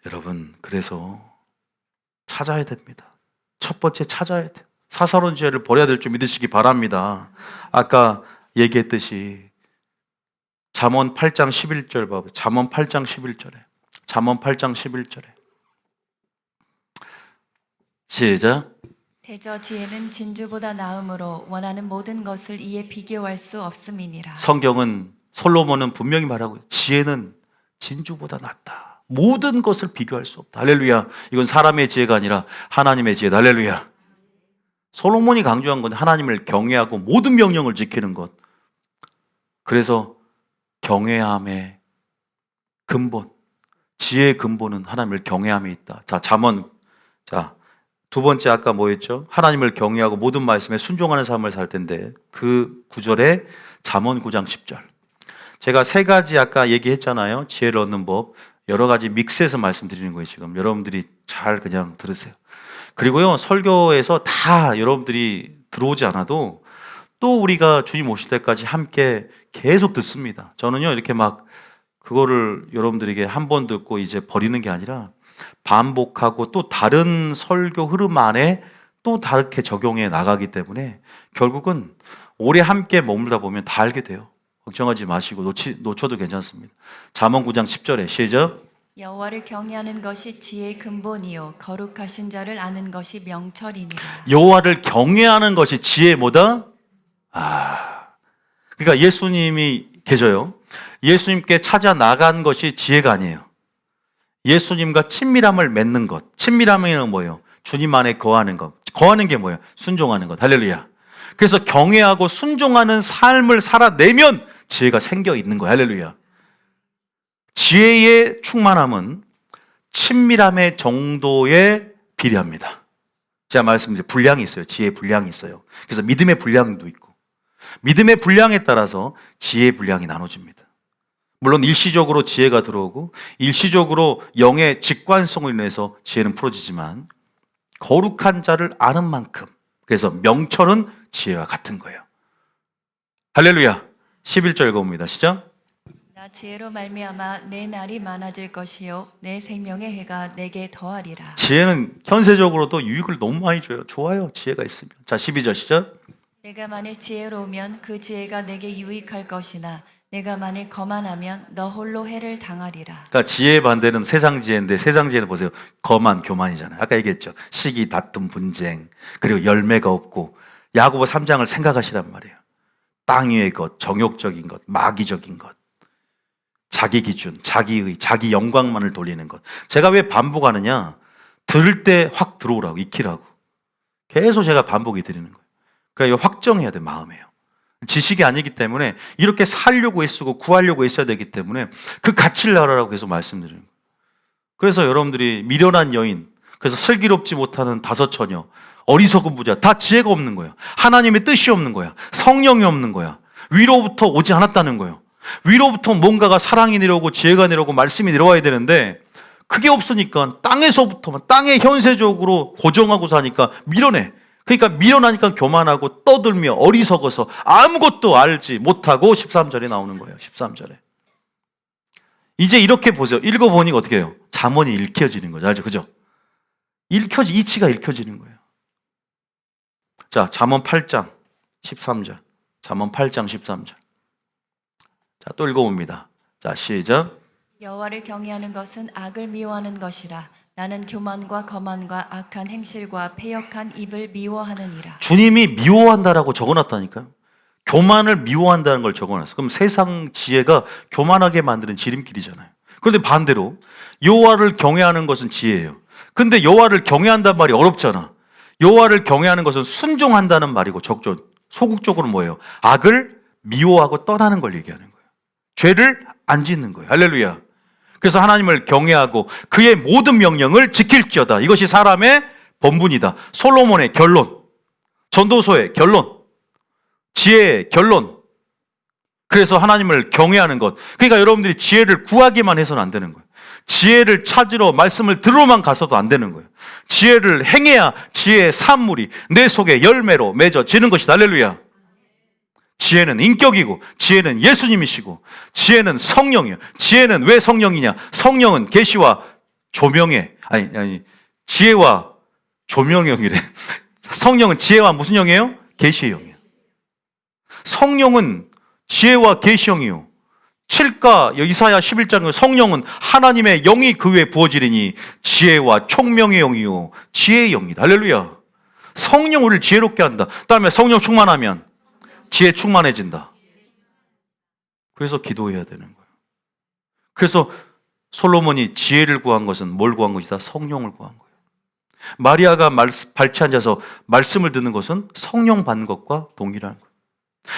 [SPEAKER 1] 여러분, 그래서 찾아야 됩니다. 첫 번째 찾아야 돼요. 사사로운 지혜를 버려야 될 줄 믿으시기 바랍니다. 아까 얘기했듯이 잠언 8장 11절 봐봐요. 잠언 8장 11절에. 잠언 8장 11절에. 시작.
[SPEAKER 2] 대저 지혜는 진주보다 나음으로 원하는 모든 것을 이에 비교할 수 없음이니라.
[SPEAKER 1] 성경은 솔로몬은 분명히 말하고 지혜는 진주보다 낫다. 모든 것을 비교할 수 없다. 할렐루야. 이건 사람의 지혜가 아니라 하나님의 지혜다. 할렐루야. 솔로몬이 강조한 건 하나님을 경외하고 모든 명령을 지키는 것. 그래서 경외함의 근본, 지혜의 근본은 하나님을 경외함에 있다. 자, 잠언. 자, 두 번째 아까 뭐였죠? 하나님을 경외하고 모든 말씀에 순종하는 삶을 살 텐데 그 구절에 잠언 9장 10절. 제가 세 가지 아까 얘기했잖아요. 지혜를 얻는 법. 여러 가지 믹스해서 말씀드리는 거예요, 지금. 여러분들이 잘 그냥 들으세요. 그리고요, 설교에서 다 여러분들이 들어오지 않아도 또 우리가 주님 오실 때까지 함께 계속 듣습니다. 저는요, 이렇게 막 그거를 여러분들에게 한 번 듣고 이제 버리는 게 아니라 반복하고 또 다른 설교 흐름 안에 또 다르게 적용해 나가기 때문에 결국은 오래 함께 머물다 보면 다 알게 돼요. 걱정하지 마시고 놓쳐도 괜찮습니다. 잠언 9장 10절에 시작.
[SPEAKER 2] 여호와를 경외하는 것이 지혜의 근본이요 거룩하신 자를 아는 것이 명철이니라.
[SPEAKER 1] 여호와를 경외하는 것이 지혜의 뭐다? 그러니까 예수님이 계셔요. 예수님께 찾아 나간 것이 지혜가 아니에요. 예수님과 친밀함을 맺는 것. 친밀함은 뭐예요? 주님 안에 거하는 것. 거하는 게 뭐예요? 순종하는 것. 할렐루야. 그래서 경외하고 순종하는 삶을 살아내면 지혜가 생겨 있는 거예요. 할렐루야. 지혜의 충만함은 친밀함의 정도에 비례합니다. 제가 말씀드린 분량이 있어요. 지혜의 분량이 있어요. 그래서 믿음의 분량도 있고 믿음의 분량에 따라서 지혜의 분량이 나눠집니다. 물론 일시적으로 지혜가 들어오고 일시적으로 영의 직관성을 인해서 지혜는 풀어지지만 거룩한 자를 아는 만큼 그래서 명철은 지혜와 같은 거예요. 할렐루야. 11절 읽어봅니다. 시작.
[SPEAKER 2] 나 지혜로 말미암아 내 날이 많아질 것이요 내 생명의 해가 내게 더하리라.
[SPEAKER 1] 지혜는 현세적으로도 유익을 너무 많이 줘요. 좋아요. 지혜가 있으면. 자, 12절 시작.
[SPEAKER 2] 내가 만일 지혜로우면 그 지혜가 내게 유익할 것이나 내가 만일 거만하면 너 홀로 해를 당하리라.
[SPEAKER 1] 그러니까 지혜의 반대는 세상 지혜인데 세상 지혜는 보세요. 거만, 교만이잖아요. 아까 얘기했죠. 시기, 다툼, 분쟁, 그리고 열매가 없고. 야고보 3장을 생각하시란 말이에요. 땅 위의 것, 정욕적인 것, 마귀적인 것, 자기 기준, 자기의, 자기 영광만을 돌리는 것. 제가 왜 반복하느냐? 들을 때 확 들어오라고, 익히라고. 계속 제가 반복이 드리는 거예요. 그러니까 이거 확정해야 돼, 마음에요. 지식이 아니기 때문에 이렇게 살려고 애쓰고 구하려고 애써야 되기 때문에 그 가치를 알아라고 계속 말씀드리는 거예요. 그래서 여러분들이 미련한 여인, 그래서 슬기롭지 못하는 다섯 처녀, 어리석은 부자, 다 지혜가 없는 거예요. 하나님의 뜻이 없는 거야. 성령이 없는 거야. 위로부터 오지 않았다는 거예요. 위로부터 뭔가가 사랑이 내려오고 지혜가 내려오고 말씀이 내려와야 되는데 그게 없으니까 땅에서부터만, 땅에 현세적으로 고정하고 사니까 미련해. 그러니까 미련하니까 교만하고 떠들며 어리석어서 아무것도 알지 못하고 13절에 나오는 거예요. 13절에. 이제 이렇게 보세요. 읽어보니까 어떻게 해요? 잠언이 읽혀지는 거죠. 알죠? 그죠? 이치가 읽혀지는 거예요. 자, 잠언 8장 13절. 잠언 8장 13절. 자, 또 읽어봅니다. 자, 시작.
[SPEAKER 2] 여호와를 경외하는 것은 악을 미워하는 것이라. 나는 교만과 거만과 악한 행실과 패역한 입을 미워하느니라.
[SPEAKER 1] 주님이 미워한다라고 적어놨다니까요. 교만을 미워한다는 걸 적어놨어요. 그럼 세상 지혜가 교만하게 만드는 지름길이잖아요. 그런데 반대로 여호와를 경외하는 것은 지혜예요. 근데 여호와를 경외한다는 말이 어렵잖아. 여호와를 경외하는 것은 순종한다는 말이고 적죠. 소극적으로 뭐예요? 악을 미워하고 떠나는 걸 얘기하는 거예요. 죄를 안 짓는 거예요. 할렐루야. 그래서 하나님을 경외하고 그의 모든 명령을 지킬지어다. 이것이 사람의 본분이다. 솔로몬의 결론, 전도서의 결론, 지혜의 결론. 그래서 하나님을 경외하는 것. 그러니까 여러분들이 지혜를 구하기만 해서는 안 되는 거예요. 지혜를 찾으러 말씀을 들으러만 가서도 안 되는 거예요. 지혜를 행해야 지혜의 산물이 내 속에 열매로 맺어지는 것이다. 할렐루야. 지혜는 인격이고 지혜는 예수님이시고 지혜는 성령이에요. 지혜는 왜 성령이냐? 성령은 계시와 조명의 지혜와 조명의 영이래. 성령은 지혜와 무슨 영이에요? 계시의 영이에요. 성령은 지혜와 계시 영이요. 7가 이사야 11장 성령은 하나님의 영이 그 위에 부어지리니 지혜와 총명의 영이요 지혜의 영이다. 할렐루야. 성령 우리를 지혜롭게 한다. 그다음에 성령 충만하면 지혜 충만해진다. 그래서 기도해야 되는 거예요. 그래서 솔로몬이 지혜를 구한 것은 뭘 구한 것이다? 성령을 구한 거예요. 마리아가 발치 앉아서 말씀을 듣는 것은 성령 받는 것과 동일한 거예요.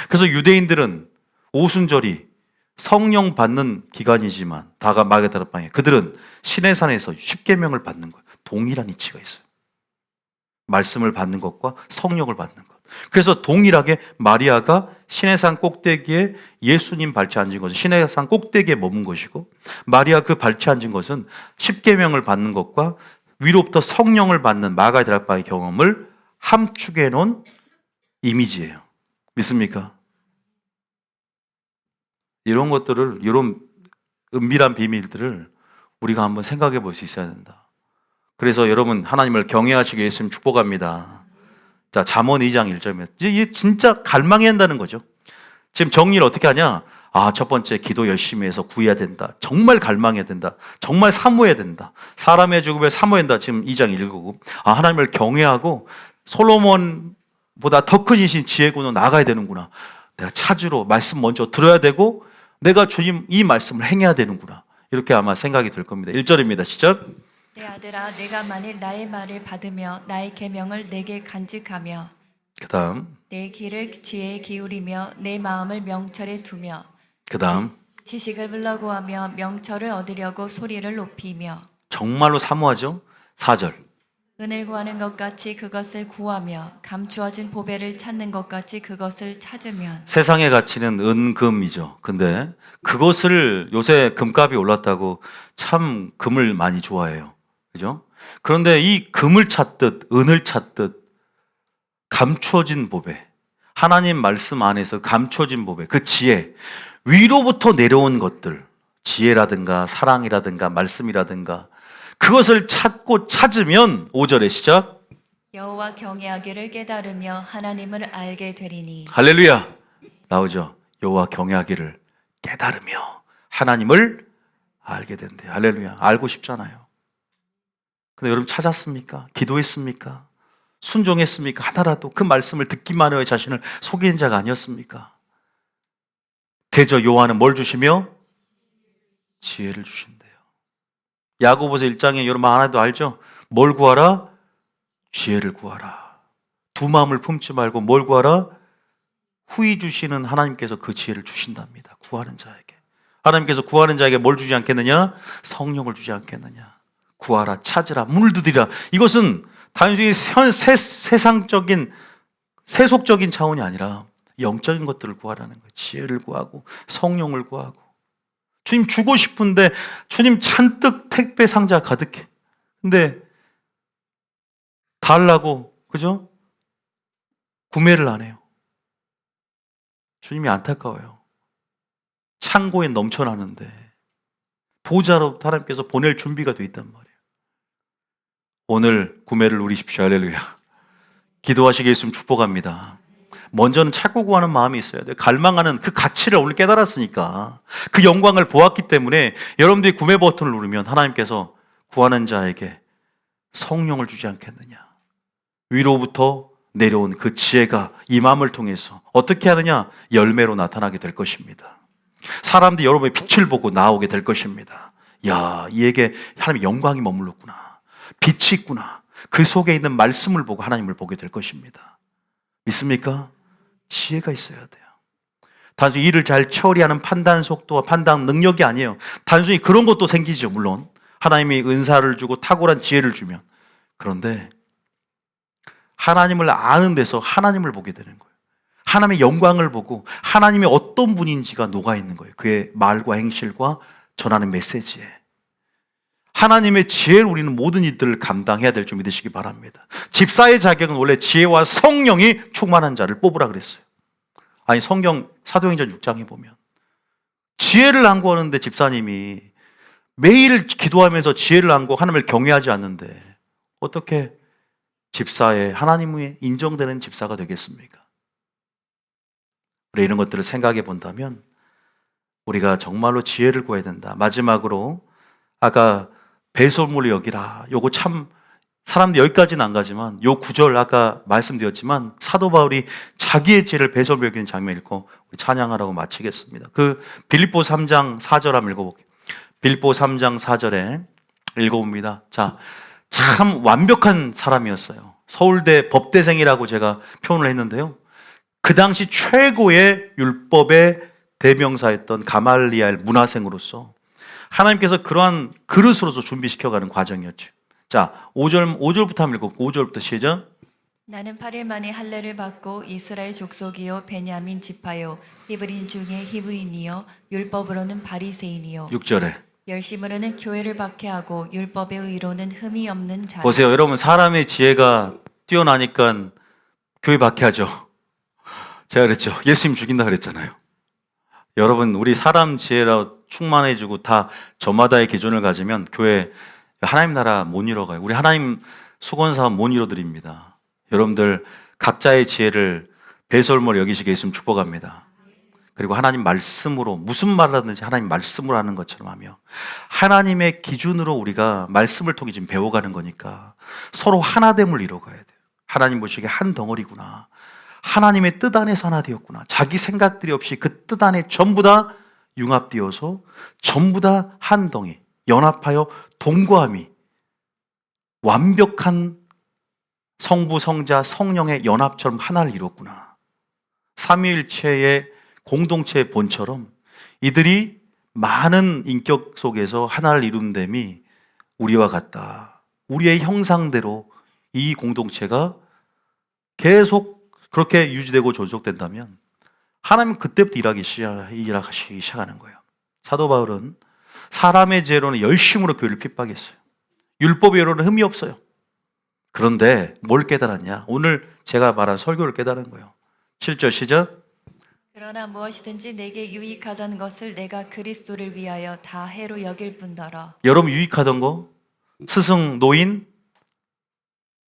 [SPEAKER 1] 그래서 유대인들은 오순절이 성령 받는 기간이지만 다가 마게다라방에 그들은 시내산에서 십계명을 받는 거예요. 동일한 이치가 있어요. 말씀을 받는 것과 성령을 받는 것. 그래서 동일하게 마리아가 시내산 꼭대기에 예수님 발치 앉은 것은 시내산 꼭대기에 머문 것이고 마리아 그 발치 앉은 것은 십계명을 받는 것과 위로부터 성령을 받는 마가다락방의 경험을 함축해 놓은 이미지예요. 믿습니까? 이런 것들을, 이런 은밀한 비밀들을 우리가 한번 생각해 볼 수 있어야 된다. 그래서 여러분 하나님을 경외하시기 위해 예수님 축복합니다. 자, 잠언 2장 1절입니다. 이게 진짜 갈망해야 한다는 거죠. 지금 정리를 어떻게 하냐? 첫 번째 기도 열심히 해서 구해야 된다. 정말 갈망해야 된다. 정말 사모해야 된다. 사람의 죽음을 사모해야 된다. 지금 2장 읽고 하나님을 경외하고 솔로몬보다 더 큰 이신 지혜군으로 나가야 되는구나. 내가 찾으러 말씀 먼저 들어야 되고 내가 주님 이 말씀을 행해야 되는구나. 이렇게 아마 생각이 들 겁니다. 1절입니다. 시작.
[SPEAKER 2] 내 아들아 내가 만일 나의 말을 받으며 나의 계명을 내게 간직하며
[SPEAKER 1] 그 다음
[SPEAKER 2] 내 귀를 지혜에 기울이며 내 마음을 명철에 두며
[SPEAKER 1] 그 다음
[SPEAKER 2] 지식을 불러구하며 명철을 얻으려고 소리를 높이며
[SPEAKER 1] 정말로 사모하죠. 4절
[SPEAKER 2] 은을 구하는 것 같이 그것을 구하며 감추어진 보배를 찾는 것 같이 그것을 찾으면
[SPEAKER 1] 세상의 가치는 은금이죠. 근데 그것을 요새 금값이 올랐다고 참 금을 많이 좋아해요. 그죠? 그런데 이 금을 찾듯 은을 찾듯 감추어진 보배, 하나님 말씀 안에서 감추어진 보배, 그 지혜, 위로부터 내려온 것들, 지혜라든가 사랑이라든가 말씀이라든가 그것을 찾으면 5절의 시작
[SPEAKER 2] 여호와 경외하기를 깨달으며 하나님을 알게 되리니
[SPEAKER 1] 할렐루야 나오죠. 여호와 경외하기를 깨달으며 하나님을 알게 된대요. 할렐루야. 알고 싶잖아요. 근데 여러분 찾았습니까? 기도했습니까? 순종했습니까? 하나라도 그 말씀을 듣기만 해야 자신을 속이는 자가 아니었습니까? 대저 요한은 뭘 주시며? 지혜를 주신대요. 야고보서 1장에 여러분 하나도 알죠? 뭘 구하라? 지혜를 구하라. 두 마음을 품지 말고 뭘 구하라? 후히 주시는 하나님께서 그 지혜를 주신답니다. 구하는 자에게. 하나님께서 구하는 자에게 뭘 주지 않겠느냐? 성령을 주지 않겠느냐? 구하라, 찾으라, 물들이라. 이것은 단순히 세상적인, 세속적인 차원이 아니라 영적인 것들을 구하라는 거예요. 지혜를 구하고 성령을 구하고. 주님 주고 싶은데 주님 잔뜩 택배 상자 가득해. 근데 달라고, 그죠? 구매를 안 해요. 주님이 안타까워요. 창고에 넘쳐나는데 보좌로 하나님께서 보낼 준비가 돼 있단 말이에요. 오늘 구매를 누리십시오. 할렐루야. 기도하시게 했으면 축복합니다. 먼저는 찾고 구하는 마음이 있어야 돼요. 갈망하는 그 가치를 오늘 깨달았으니까 그 영광을 보았기 때문에 여러분들이 구매 버튼을 누르면 하나님께서 구하는 자에게 성령을 주지 않겠느냐. 위로부터 내려온 그 지혜가 이 마음을 통해서 어떻게 하느냐? 열매로 나타나게 될 것입니다. 사람들이 여러분의 빛을 보고 나오게 될 것입니다. 야, 이에게 하나님의 영광이 머물렀구나. 빛이 있구나. 그 속에 있는 말씀을 보고 하나님을 보게 될 것입니다. 믿습니까? 지혜가 있어야 돼요. 단순히 일을 잘 처리하는 판단 속도와 판단 능력이 아니에요. 단순히 그런 것도 생기죠. 물론 하나님이 은사를 주고 탁월한 지혜를 주면. 그런데 하나님을 아는 데서 하나님을 보게 되는 거예요. 하나님의 영광을 보고 하나님이 어떤 분인지가 녹아있는 거예요. 그의 말과 행실과 전하는 메시지에. 하나님의 지혜를 우리는 모든 일들을 감당해야 될 줄 믿으시기 바랍니다. 집사의 자격은 원래 지혜와 성령이 충만한 자를 뽑으라 그랬어요. 아니 성경 사도행전 6장에 보면 지혜를 안구하는데 집사님이 매일 기도하면서 지혜를 안고 하나님을 경외하지 않는데 어떻게 집사의 하나님의 인정되는 집사가 되겠습니까? 우리 이런 것들을 생각해 본다면 우리가 정말로 지혜를 구해야 된다. 마지막으로 아까 배설물을 여기라. 요거 참 사람들이 여기까지는 안 가지만 요 구절 아까 말씀드렸지만 사도 바울이 자기의 지혜를 배설물 여기는 장면 읽고 우리 찬양하라고 마치겠습니다. 그 빌립보 3장 4절 한번 읽어볼게요. 빌립보 3장 4절에 읽어봅니다. 자, 참 완벽한 사람이었어요. 서울대 법대생이라고 제가 표현을 했는데요. 그 당시 최고의 율법의 대명사였던 가말리엘 문화생으로서 하나님께서 그러한 그릇으로서 준비시켜가는 과정이었죠. 자, 5절부터 한번 읽고 5절부터 시작.
[SPEAKER 2] 나는 8일 만에 할례를 받고 이스라엘 족속이요 베냐민 지파요 히브리인 중에 히브리인이요 율법으로는 바리새인이요
[SPEAKER 1] 6절에
[SPEAKER 2] 열심으로는 교회를 박해하고 율법의 의로는 흠이 없는 자.
[SPEAKER 1] 보세요. 여러분 사람의 지혜가 뛰어나니까 교회 박해하죠. 제가 그랬죠. 예수님 죽인다 그랬잖아요. 여러분 우리 사람 지혜로 충만해지고 다 저마다의 기준을 가지면 교회 하나님 나라 못 이뤄가요. 우리 하나님 수건사업 못 이뤄드립니다. 여러분들 각자의 지혜를 배설물 여기시게 했으면 축복합니다. 그리고 하나님 말씀으로 무슨 말을 하든지 하나님 말씀으로 하는 것처럼 하며 하나님의 기준으로 우리가 말씀을 통해 지금 배워가는 거니까 서로 하나됨을 이뤄가야 돼요. 하나님 보시기에 한 덩어리구나. 하나님의 뜻 안에서 하나 되었구나. 자기 생각들이 없이 그 뜻 안에 전부 다 융합되어서 전부 다 한 덩이 연합하여 동거함이 완벽한 성부, 성자, 성령의 연합처럼 하나를 이뤘구나. 삼위일체의 공동체의 본처럼 이들이 많은 인격 속에서 하나를 이룬됨이 우리와 같다. 우리의 형상대로 이 공동체가 계속 그렇게 유지되고 존속된다면 하나님은 그때부터 일하기 시작하는 거예요. 사도 바울은 사람의 죄로는 열심으로 교회를 핍박했어요. 율법의 예로는 흠이 없어요. 그런데 뭘 깨달았냐? 오늘 제가 말한 설교를 깨달은 거예요. 7절 시작.
[SPEAKER 2] 그러나 무엇이든지 내게 유익하던 것을 내가 그리스도를 위하여 다 해로 여길 뿐더러
[SPEAKER 1] 여러분 유익하던 거, 스승, 노인,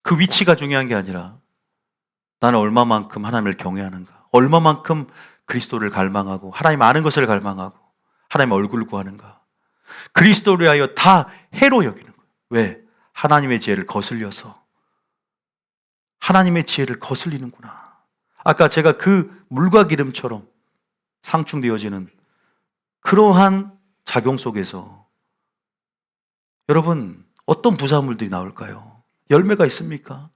[SPEAKER 1] 그 위치가 중요한 게 아니라 나는 얼마만큼 하나님을 경외하는가, 얼마만큼 그리스도를 갈망하고 하나님 아는 것을 갈망하고 하나님 얼굴을 구하는가. 그리스도를 위하여 다 해로 여기는 거예요. 왜? 하나님의 지혜를 거슬려서. 하나님의 지혜를 거슬리는구나. 아까 제가 그 물과 기름처럼 상충되어지는 그러한 작용 속에서 여러분 어떤 부산물들이 나올까요? 열매가 있습니까?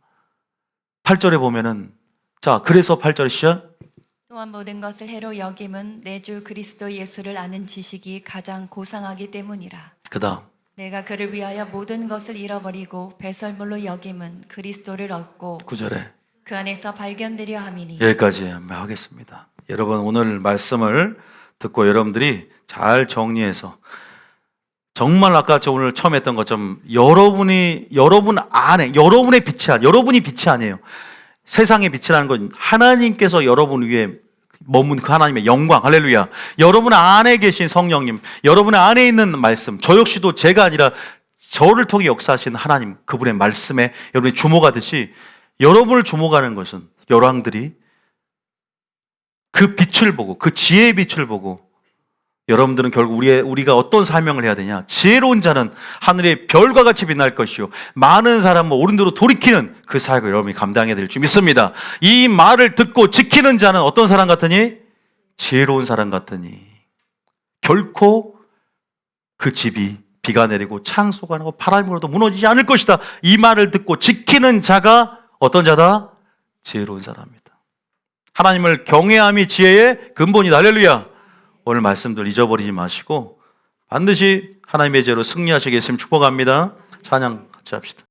[SPEAKER 1] 8절에 보면은 자, 그래서 8절 시작.
[SPEAKER 2] 또한 모든 것을 해로 여김은 내 주 그리스도 예수를 아는 지식이 가장 고상하기 때문이라.
[SPEAKER 1] 그 다음
[SPEAKER 2] 내가 그를 위하여 모든 것을 잃어버리고 배설물로 여김은 그리스도를 얻고
[SPEAKER 1] 9절에
[SPEAKER 2] 그 안에서 발견되려 함이니.
[SPEAKER 1] 여기까지 하겠습니다. 여러분 오늘 말씀을 듣고 여러분들이 잘 정리해서 정말 아까 저 오늘 처음 했던 것처럼 여러분 안에 여러분의 여러분이 빛이 아니에요. 세상의 빛이라는 건 하나님께서 여러분 위에 머문 그 하나님의 영광, 할렐루야. 여러분 안에 계신 성령님, 여러분 안에 있는 말씀, 저 역시도 제가 아니라 저를 통해 역사하신 하나님, 그분의 말씀에 여러분이 주목하듯이 여러분을 주목하는 것은 열왕들이 그 빛을 보고 그 지혜의 빛을 보고 여러분들은 결국 우리가 어떤 사명을 해야 되냐? 지혜로운 자는 하늘의 별과 같이 빛날 것이요 많은 사람을 옳은 대로 돌이키는 그 사역을 여러분이 감당해야 될 줄 믿습니다. 이 말을 듣고 지키는 자는 어떤 사람 같으니? 지혜로운 사람 같으니 결코 그 집이 비가 내리고 창수가 나고 바람이 불어도 무너지지 않을 것이다. 이 말을 듣고 지키는 자가 어떤 자다? 지혜로운 자랍니다. 하나님을 경외함이 지혜의 근본이다. 할렐루야. 오늘 말씀들 잊어버리지 마시고 반드시 하나님의 죄로 승리하시겠으면 축복합니다. 찬양 같이 합시다.